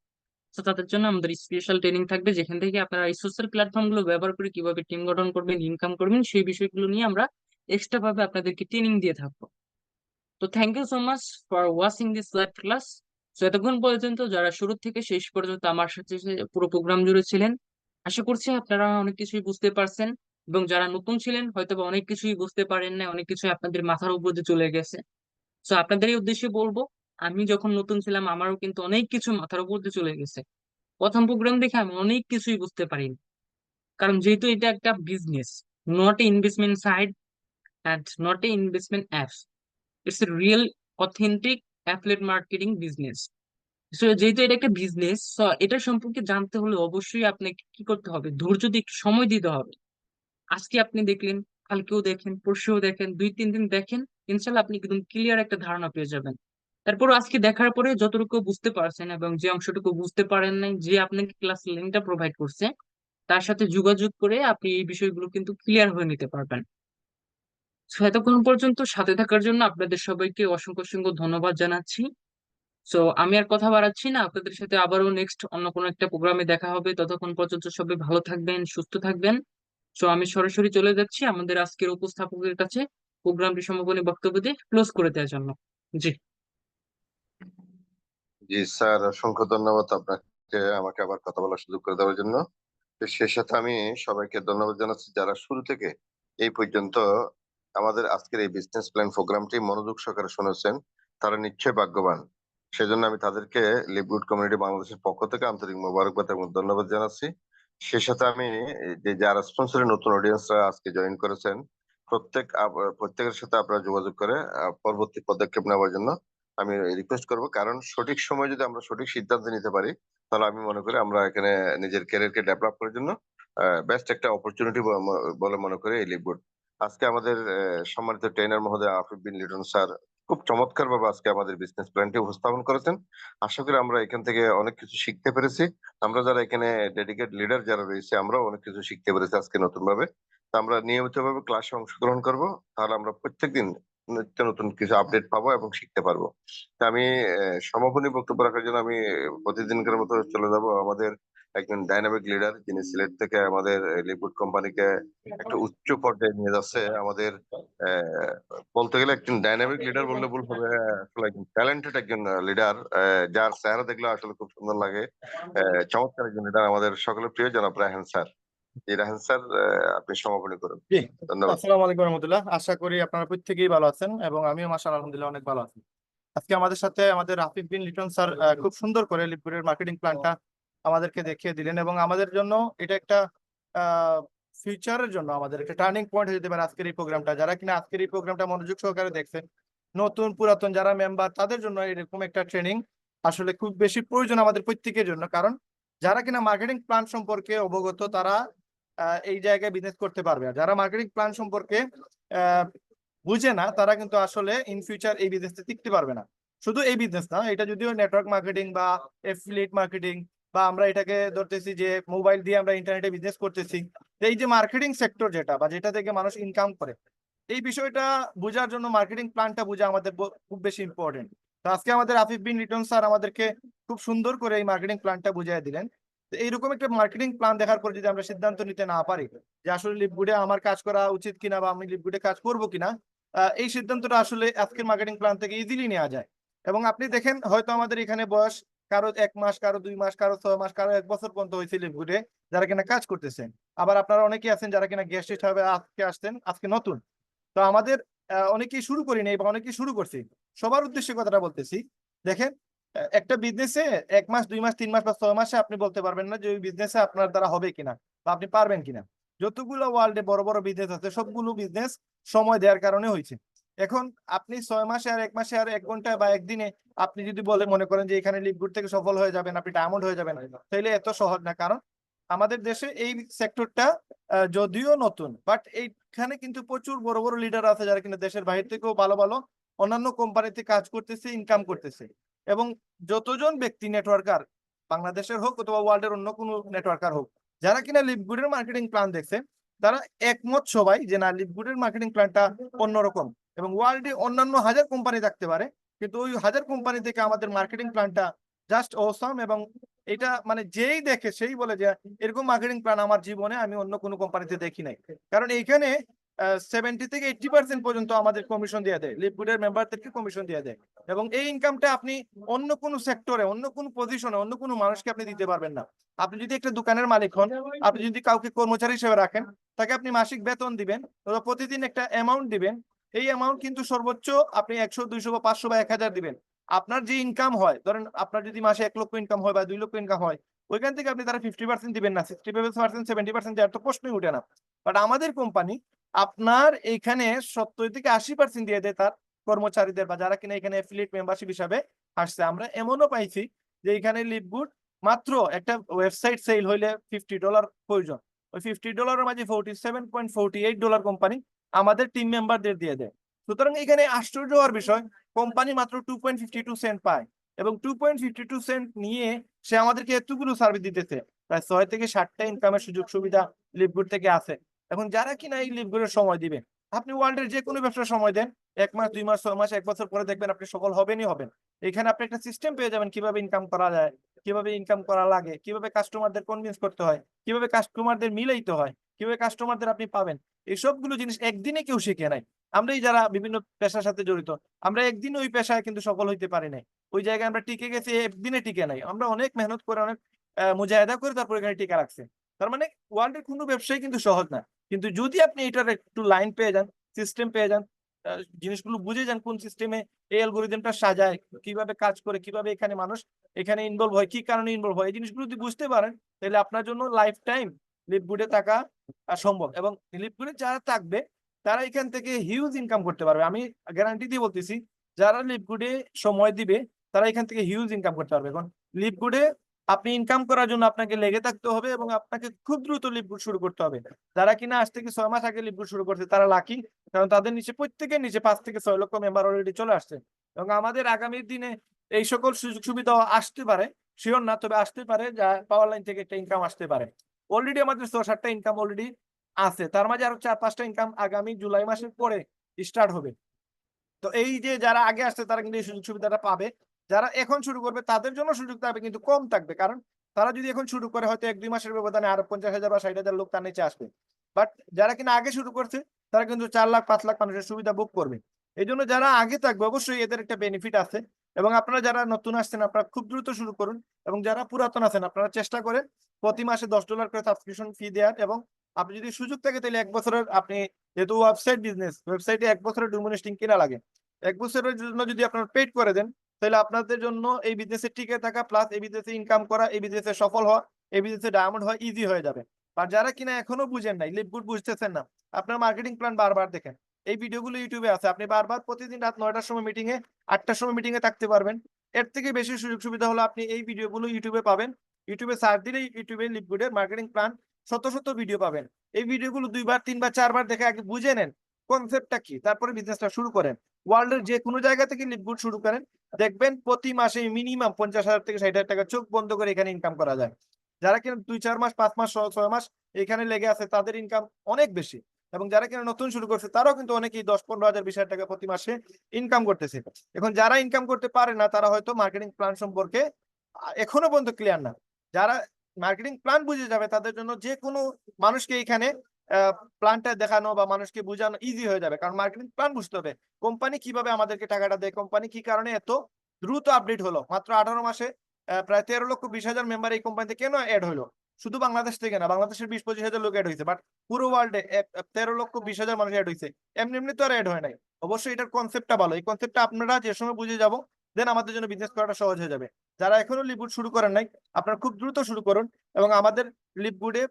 S1: তো তাদের জন্য আমাদের স্পেশাল ট্রেনিং থাকবে, যেখান থেকে আপনারা এই সোশ্যাল প্ল্যাটফর্ম গুলো ব্যবহার করে কিভাবে টিম গঠন করবেন, ইনকাম করবেন, সেই বিষয়গুলো নিয়ে আমরা এক্সট্রা ভাবে আপনাদেরকে ট্রেনিং দিয়ে থাকবো। তো thank you so much for watching this live class. তো এতক্ষণ পর্যন্ত যারা শুরু থেকে শেষ পর্যন্ত আমার সাথে পুরো প্রোগ্রাম জুড়ে ছিলেন, আশা করছি আপনারা অনেক কিছুই বুঝতে পারছেন। এবং যারা নতুন ছিলেন হয়তো বা অনেক কিছুই বুঝতে পারেন না, অনেক কিছু আপনাদের মাথার উপর দিয়ে চলে গেছে। তো আপনাদের এই উদ্দেশ্যে বলবো, আমি যখন নতুন ছিলাম আমারও কিন্তু অনেক কিছু মাথার উপর দিয়ে চলে গেছে। প্রথম প্রোগ্রাম দেখে আমি অনেক কিছুই বুঝতে পারিনি, কারণ যেহেতু এটা একটা business, not a investment side and not a investment apps, it's a real authentic affiliate marketing business. So যেহেতু এটা একটা বিজনেস, তো এটা সম্পর্কে জানতে হলে অবশ্যই আপনাকে কি করতে হবে, ধৈর্য দিয়ে একটু সময় দিতে হবে। আজকে আপনি দেখলেন, কালকেও দেখেন, পরশুও দেখেন, 2-3 দিন দেখেন, ইনশাল্লাহ আপনি একদম ক্লিয়ার একটা ধারণা পেয়ে যাবেন। তারপর আজকে দেখার পরে যতটুকু বুঝতে পারছেন এবং যে অংশটুকু বুঝতে পারেন নাই, যে আপনাকে ক্লাস লিঙ্কটা প্রোভাইড করছে তার সাথে যোগাযোগ করে আপনি এই বিষয়গুলো কিন্তু ক্লিয়ার হয়ে নিতে পারবেন। So, এতক্ষণ পর্যন্ত সাথে থাকার জন্য আপনাদের সবাইকে অসংখ্য অসংখ্য ধন্যবাদ জানাচ্ছি। সো আমি আর কথা বাড়াচ্ছি না, আপনাদের সাথে আবারও নেক্সট অন্য কোনো একটা প্রোগ্রামে দেখা হবে। ততক্ষণ পর্যন্ত সবাই ভালো থাকবেন, সুস্থ থাকবেন। সো আমি সরাসরি চলে যাচ্ছি আমাদের আজকের উপস্থাপকের কাছে প্রোগ্রামটি সমাপনী বক্তব্য দিয়ে ক্লোজ করে দেওয়ার জন্য। জি।
S3: জি স্যার, অসংখ্য ধন্যবাদ আপনাকে আমাকে আবার কথা বলার সুযোগ করে দেওয়ার জন্য। তো সে সাথে আমি সবাইকে ধন্যবাদ জানাচ্ছি যারা শুরু থেকে এই পর্যন্ত আমাদের আজকের এই বিজনেস প্ল্যান প্রোগ্রামটি মনোযোগ সহকারে শুনেছেন। তারা নিশ্চয়ই ভাগ্যবান। সেজন্য আমি তাদেরকে লিভগুড কমিউনিটি বাংলাদেশের পক্ষ থেকে আন্তরিক মোবারকবাদ এবং ধন্যবাদ জানাচ্ছি। সে সাথে আমি যে যারা স্পন্সরে নতুন অডিয়েন্সরা আজকে জয়েন করেছেন, প্রত্যেকের সাথে আপনারা যোগাযোগ করে পরবর্তী পদক্ষেপ নেওয়ার জন্য আমি রিকোয়েস্ট করব। কারণ সঠিক সময় যদি আমরা সঠিক সিদ্ধান্ত নিতে পারি, তাহলে আমি মনে করি আমরা এখানে নিজের ক্যারিয়ারকে ডেভেলপ করার জন্য বেস্ট একটা অপরচুনিটি বলে মনে করি এই লিভগুড। আজকে আমাদের সম্মানিত ট্রেনার মহোদয় আফিফ বিন লিটন স্যার খুব চমৎকার ভাবে আজকে আমাদের বিজনেস প্ল্যানটি উপস্থাপন করেছেন। আশা করি আমরা এখান থেকে অনেক কিছু শিখতে পেরেছি। আমরা যারা এখানে ডেডিকেট লিডার যারা রয়েছে, আমরাও অনেক কিছু শিখতে পেরেছি আজকে নতুন ভাবে। তো আমরা নিয়মিত ভাবে ক্লাসে অংশগ্রহণ করব, তাহলে আমরা প্রত্যেকদিন নিত্য নতুন কিছু আপডেট পাবো এবং শিখতে পারবো। তা আমি সমাপনী বক্তব্য রাখার জন্য আমি প্রতিদিনকার মতো চলে যাব আমাদের একজন ডাইনামিক লিডার, যিনি সিলেট থেকে আমাদের লিকুইড কোম্পানিকে একটা উচ্চ পর্যায়ে নিয়ে যাচ্ছে। আমাদের আহ, বলতে গেলে একজন ডাইনামিক লিডার বললে ভুল হবে, আসলে একজন ট্যালেন্টেড একজন লিডার, যার চেহারা দেখলে আসলে খুব সুন্দর লাগে। চমৎকার একজন লিডার, আমাদের সকলের প্রিয় জনাব রায়হান স্যার। এই রায়হান স্যার, আপনি সমাপনী করুন।
S2: জি,
S3: ধন্যবাদ।
S2: আসসালামু আলাইকুম রহমতুল্লাহ। আশা করি আপনারা প্রত্যেকেই ভালো আছেন এবং আমিও মাশাআল্লাহ আলহামদুলিল্লাহ অনেক ভালো আছি। আজকে আমাদের সাথে আমাদের আফিফ বিন লিটন স্যার খুব সুন্দর করে লিপগুডের মার্কেটিং প্ল্যানটা আমাদেরকে দেখিয়ে দিলেন এবং আমাদের জন্য এটা একটা ফিউচারের জন্য আমাদের একটা টার্নিং পয়েন্ট হয়ে যেতে পারে আজকের এই প্রোগ্রামটা। যারা কিনা আজকের এই প্রোগ্রামটা মনোযোগ সহকারে দেখছেন, নতুন পুরাতন যারা মেম্বার, তাদের জন্য এরকম একটা ট্রেনিং আসলে খুব বেশি প্রয়োজন আমাদের প্রত্যেকের জন্য। কারণ যারা কিনা মার্কেটিং প্ল্যান সম্পর্কে অবগত, তারা এই জায়গায় বিজনেস করতে পারবে। আর যারা মার্কেটিং প্ল্যান সম্পর্কে আহ, বুঝে না, তারা কিন্তু আসলে ইন ফিউচার এই বিজনেসে টিকতে পারবে না। শুধু এই বিজনেস না, এটা যদিও নেটওয়ার্ক মার্কেটিং বা এফিলিয়েট মার্কেটিং, বা আমরা এটাকে ধরতেছি যে মোবাইল দিয়ে আমরা ইন্টারনেটে বিজনেস করতেছি, তো এই যে মার্কেটিং সেক্টর যেটা বা যেটা থেকে মানুষ ইনকাম করে, এই বিষয়টা বোঝার জন্য মার্কেটিং প্ল্যানটা বোঝা আমাদের খুব বেশি ইম্পর্টেন্ট। তো আজকে আমাদের আফিফ বিন লিটন স্যার আমাদেরকে খুব সুন্দর করে এই মার্কেটিং প্ল্যানটা বুঝিয়ে দিলেন। তো এইরকম একটা মার্কেটিং প্ল্যান দেখার পর যদি আমরা সিদ্ধান্ত নিতে না পারি যে আসলে লিপগুডে আমার কাজ করা উচিত কিনা বা আমি লিপগুডে কাজ করবো কিনা, এই সিদ্ধান্তটা আসলে আজকের মার্কেটিং প্ল্যান থেকে ইজিলি নেওয়া যায়। এবং আপনি দেখেন হয়তো আমাদের এখানে বয়স কারো 1 মাস, কারো 2 মাস, কারো 6 মাস, কারো 1 বছর পর্যন্ত হয়েছে লিপগুডে যারা কিনা কাজ করতেছেন। আবার আপনারা অনেকেই আছেন যারা কিনা গেস্ট হিসাবে আজকে আসছেন, আজকে নতুন। তো আমাদের অনেকেই শুরু করিনি এবং অনেকেই শুরু করছি। সবার উদ্দেশ্যে কথাটা বলতেছি। দেখেন, একটা বিজনেসে 1 মাস, 2 মাস, 3 মাস বা 6 মাসে আপনি বলতে পারবেন না যে ওই বিজনেসে আপনার দ্বারা হবে কিনা বা আপনি পারবেন কিনা। যতগুলো ওয়ার্ল্ডে বড় বড় বিজনেস আছে সবগুলো বিজনেস সময় দেওয়ার কারণে হয়েছে। এখন আপনি 6 মাসে আর 1 মাসে আর 1 ঘন্টায় বা একদিনে আপনি যদি বলে মনে করেন যে এখানে লিপগুড থেকে সফল হয়ে যাবেন, আপনি ডায়মন্ড হয়ে যাবেন, তাহলে এত সহজ না। কারণ আমাদের দেশে এই সেক্টরটা যদিও নতুন, বাট এইখানে কিন্তু প্রচুর বড় বড় লিডার আছে যারা কিনা দেশের বাইরে থেকেও ভালো ভালো অন্যান্য কোম্পানিতে কাজ করতেছে, ইনকাম করতেছে। এবং যতজন ব্যক্তি নেটওয়ার্কার, বাংলাদেশের হোক অথবা ওয়ার্ল্ডের অন্য কোনো নেটওয়ার্কার হোক, যারা কিনা লিপগুডের মার্কেটিং প্ল্যান দেখছে, তারা একমত সবাই যে না, লিপগুডের মার্কেটিং প্ল্যানটা অন্যরকম। এবং ওয়ার্ল্ডে অন্যান্য হাজার কোম্পানি থাকতে পারে, কিন্তু ওই হাজার কোম্পানি থেকে আমাদের মার্কেটিং প্ল্যানটা জাস্ট অসাম। এবং এটা মানে যেই দেখে সেই বলে যে এরকম মার্কেটিং প্ল্যান আমার জীবনে আমি অন্য কোনো কোম্পানিতে দেখি নাই। কারণ এইখানে 70 থেকে 80% পর্যন্ত আমাদের কমিশন দিয়ে দেয়, লিপগুডের মেম্বারদেরকে কমিশন দিয়ে দেয়। এবং এই ইনকামটা আপনি অন্য কোনো সেক্টরে, অন্য কোনো পজিশনে, অন্য কোনো মানুষকে আপনি দিতে পারবেন না। আপনি যদি একটা দোকানের মালিক হন, আপনি যদি কাউকে কর্মচারী হিসেবে রাখেন, তাকে আপনি মাসিক বেতন দিবেন অথবা প্রতিদিন একটা অ্যামাউন্ট দিবেন। এই অ্যামাউন্ট কিন্তু সর্বোচ্চ আপনি 100, 200 বা 500 বা 1000 দিবেন। আপনার যে ইনকাম হয়, ধরেন আপনার যদি মাসে 1 লক্ষ ইনকাম হয় বা 2 লক্ষ ইনকাম হয়, ওইখান থেকে আপনি তারা 50% দিবেন না, 60%, 70% দেওয়ার তো প্রশ্নই উঠে না। বাট আমাদের কোম্পানি আপনার এইখানে 70 থেকে 80% দিয়ে দেয় তার কর্মচারীদের বা যারা কিনা এখানে অ্যাফিলিয়েট মেম্বারশিপ হিসাবে আসছে। আমরা এমনও পাইছি যে এখানে লিপগুড মাত্র একটা ওয়েবসাইট সেল হইলে $50 প্রয়োজন, ওই $50 মাঝে $47.48 কোম্পানি আমাদের টিম মেম্বারদের দিয়ে দেয়। সুতরাং এখানে আশ্চর্য হওয়ার বিষয়, কোম্পানি মাত্র 2.52 সেন্ট পায় এবং 2.52 সেন্ট নিয়ে সে আমাদেরকে এতগুলো সার্ভিস দিতেছে। প্রায় 6 থেকে 7টা ইনকামের সুযোগ সুবিধা লিপগুড থেকে আছে। এখন যারা কিনা এই লিপগুডের সময় দিবে, আপনি ওয়ার্ল্ডের যে কোনো ব্যবসার সময় দেন, 1 মাস, 2 মাস, 6 মাস, 1 বছর পরে দেখবেন আপনি সফল হবেনই হবেন। এখানে আপনি একটা সিস্টেম পেয়ে যাবেন কিভাবে ইনকাম করা যায়, কিভাবে ইনকাম করা লাগে, কিভাবে কাস্টমারদের কনভিন্স করতে হয়, কিভাবে কাস্টমারদের মিলাইতে হয়, কিভাবে কাস্টমারদের আপনি পাবেন। এই সবগুলো জিনিস একদিনে কেউ শিখে নাই। আমরাই যারা বিভিন্ন পেশার সাথে জড়িত, আমরা একদিনে ওই পেশায় কিন্তু সফল হইতে পারি নাই। ওই জায়গায় আমরা টিকে গেছি, একদিনে টিকে নাই। আমরা অনেক মেহনত করে, অনেক মুজাহিদা করে তারপর এখানে টিকে রাখছে। তার মানে ওয়ার্ল্ডের কোনো ব্যবসায় কিন্তু সহজ না। কিন্তু যদি আপনি এটার একটু লাইন পেয়ে যান, সিস্টেম পেয়ে যান, জিনিসগুলো বুঝে যান কোন সিস্টেমে এই অ্যালগরিদমটা সাজায়, কিভাবে কাজ করে, কিভাবে এখানে মানুষ এখানে ইনভলভ হয়, কি কারণে ইনভলভ হয়, এই জিনিসগুলো যদি বুঝতে পারেন, তাহলে আপনার জন্য লাইফ টাইম লিপগুডে থাকা সম্ভব। এবং লিপগুডে যারা থাকবে তারা এখান থেকে হিউজ ইনকাম করতে পারবে। আমি গ্যারান্টি দিয়ে বলতেছি, যারা লিপগুডে সময় দিবে তারা এখান থেকে হিউজ ইনকাম করতে পারবে। এখন লিপগুডে আপনি ইনকাম করার জন্য আপনাকে লেগে থাকতে হবে এবং আপনাকে খুব দ্রুত লিপগুড শুরু করতে হবে। যারা কিনা আজ থেকে 6 মাস আগে লিপগুড শুরু করছে তারা লাকি, কারণ তাদের নিচে প্রত্যেকের নিচে 5 থেকে 6 লক্ষ মেম্বার অলরেডি চলে আসছে। এবং আমাদের আগামী দিনে এই সকল সুযোগ সুবিধা আসতে পারে, শিওর না, তবে আসতে পারে, যা পাওয়ার লাইন থেকে একটা ইনকাম আসতে পারে। অলরেডি আমাদের 6-7টা ইনকাম অলরেডি আছে, তার মাঝে আরো 4-5টা ইনকাম আগামী জুলাই মাসের পরে স্টার্ট হবে। তো এই যে যারা আগে আসছে তারা কিন্তু এই সুযোগ সুবিধাটা পাবে। যারা এখন শুরু করবে তাদের জন্য সুযোগ থাকবে কিন্তু কম থাকবে, কারণ তারা যদি এখন শুরু করে হয়তো 1-2 মাসের ব্যবধানে আরো 50,000 বা 60,000 লোক তার নিচে আসবে। বাট যারা কিনা আগে শুরু করছে তারা কিন্তু 4 লাখ 5 লাখ মানুষের সুবিধা ভোগ করবে। এই জন্য যারা আগে থাকবে অবশ্যই এদের একটা বেনিফিট আছে। এবং আপনারা যারা নতুন আসছেন আপনারা খুব দ্রুত শুরু করুন, এবং যারা পুরাতন আছেন আপনারা চেষ্টা করেন প্রতি মাসে $10 করে সাবস্ক্রিপশন ফি দেওয়ার। এবং আপনি যদি সুযোগ থাকে তাহলে 1 বছরের, আপনি যেহেতু ওয়েবসাইট বিজনেস, ওয়েবসাইটে 1 বছরের ডোমেন হোস্টিং কেনা লাগে, 1 বছরের জন্য যদি আপনারা পেড করে দেন তাহলে আপনাদের জন্য এই বিজনেসে টিকে থাকা প্লাস এই বিজনেসে ইনকাম করা, এই বিজনেসে সফল হওয়া, এই বিজনেসে ডায়মন্ড হওয়া ইজি হয়ে যাবে। আর যারা কিনা এখনো বুঝেন নাই, লিপগুড বুঝতেছেন না, আপনার মার্কেটিং প্ল্যান বারবার দেখেন, এই ভিডিওগুলো ইউটিউবে আছে, আপনি বারবার প্রতিদিন রাত 9টার সময় মিটিং এ, 8টার সময় মিটিং এ থাকতে পারবেন। এর থেকে বেশি সুযোগ সুবিধা হলো আপনি এই ভিডিওগুলো ইউটিউবে পাবেন। ইউটিউবে সার্চ দিলেই ইউটিউবে লিপগুডের মার্কেটিং প্ল্যান শত শত ভিডিও পাবেন। এই ভিডিওগুলো 2বার 3বার 4বার দেখে আগে বুঝে নেন কনসেপ্টটা কি, তারপরে বিজনেসটা শুরু করেন। ওয়ার্ল্ডের যে কোনো জায়গা থেকে লিপগুড শুরু করেন, দেখবেন প্রতি মাসে মিনিমাম 50,000 থেকে 60,000 টাকা চোখ বন্ধ করে এখানে ইনকাম করা যায়। যারা কিনা 2-4 মাস, 5 মাস, 6 মাস এখানে লেগে আছে তাদের ইনকাম অনেক বেশি। এবং যারা কিনা নতুন শুরু করছে তারাও কিন্তু অনেকেই 10-15 হাজার 20 হাজার টাকা প্রতি মাসে ইনকাম করতেছে। এখন যারা ইনকাম করতে পারে না তারা হয়তো মার্কেটিং প্ল্যান সম্পর্কে এখনো পর্যন্ত ক্লিয়ার না। যারা মার্কেটিং প্ল্যান বুঝে যাবে তাদের জন্য যে কোনো মানুষকে এখানে প্ল্যানটা দেখানো বা মানুষকে বোঝানো ইজি হয়ে যাবে, কারণ মার্কেটিং প্ল্যান বুঝতে হবে কোম্পানি কিভাবে আমাদেরকে টাকাটা দেয়, কোম্পানি কি কারণে এত দ্রুত আপডেট হলো, মাত্র 18 মাসে প্রায় 13,20,000 মেম্বার এই কোম্পানিতে কেন অ্যাড হলো। শুধু বাংলাদেশ থেকে না, বাংলাদেশের 20-25 হাজার লোক অ্যাড হয়েছে, বাট পুরো ওয়ার্ল্ডে 13,20,000 মানুষ অ্যাড হয়েছে, এমনি এমনি তো আর অ্যাড হয় নাই। অবশ্যই এটার কনসেপ্টটা ভালো, এই কনসেপ্টটা আপনারা যে সময় বুঝে যাবো দেন আমাদের জন্য বিজনেস করাটা সহজ হয়ে যাবে। যারা এখনো লিপগুড শুরু করেন নাই আপনারা খুব দ্রুত শুরু করুন, এবং আমাদের লিপগুডে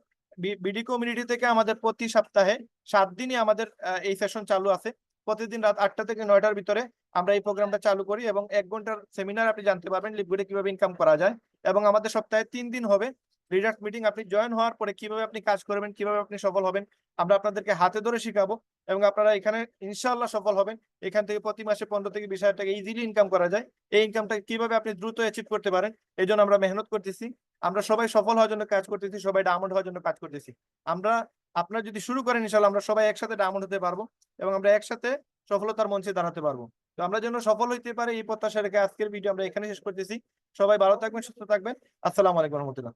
S2: বিডি কমিউনিটি থেকে আমাদের প্রতি সপ্তাহে 7 দিনই আমাদের এই সেশন চালু আছে। প্রতিদিন রাত 8টা থেকে 9টার ভিতরে আমরা এই প্রোগ্রামটা চালু করি, এবং 1 ঘন্টার সেমিনার আপনি জানতে পারবেন লিপগুডে কিভাবে ইনকাম করা যায়। এবং আমাদের সপ্তাহে 3 দিন হবে লিডার্স মিটিং, আপনি জয়েন হওয়ার পরে কিভাবে আপনি কাজ করবেন, কিভাবে আপনি সফল হবেন আমরা আপনাদেরকে হাতে ধরে শিখাবো, এবং আপনারা এখানে ইনশাআল্লাহ সফল হবেন। এখান থেকে প্রতি মাসে 15 থেকে 20 হাজার টাকা ইজিলি ইনকাম করা যায়। এই ইনকামটা কিভাবে আপনি দ্রুত অ্যাচিভ করতে পারেন এই জন্য আমরা মেহনত করতেছি। আমরা সবাই সফল হওয়ার জন্য কাজ করতেছি, সবাই ডায়মন্ড হওয়ার জন্য কাজ করতেছি। আমরা আপনারা যদি শুরু করেন ইনশাআল্লাহ আমরা সবাই একসাথে ডায়মন্ড হতে পারবো, এবং আমরা একসাথে সফলতার মঞ্চে দাঁড়াতে পারবো। তো আমরা যেন সফল হইতে পারে এই প্রত্যাশা রেখে আজকের ভিডিও আমরা এখানে শেষ করতেছি। সবাই ভালো থাকবেন, সুস্থ থাকবেন। আসসালামু আলাইকুম রহমতুল্লাহ।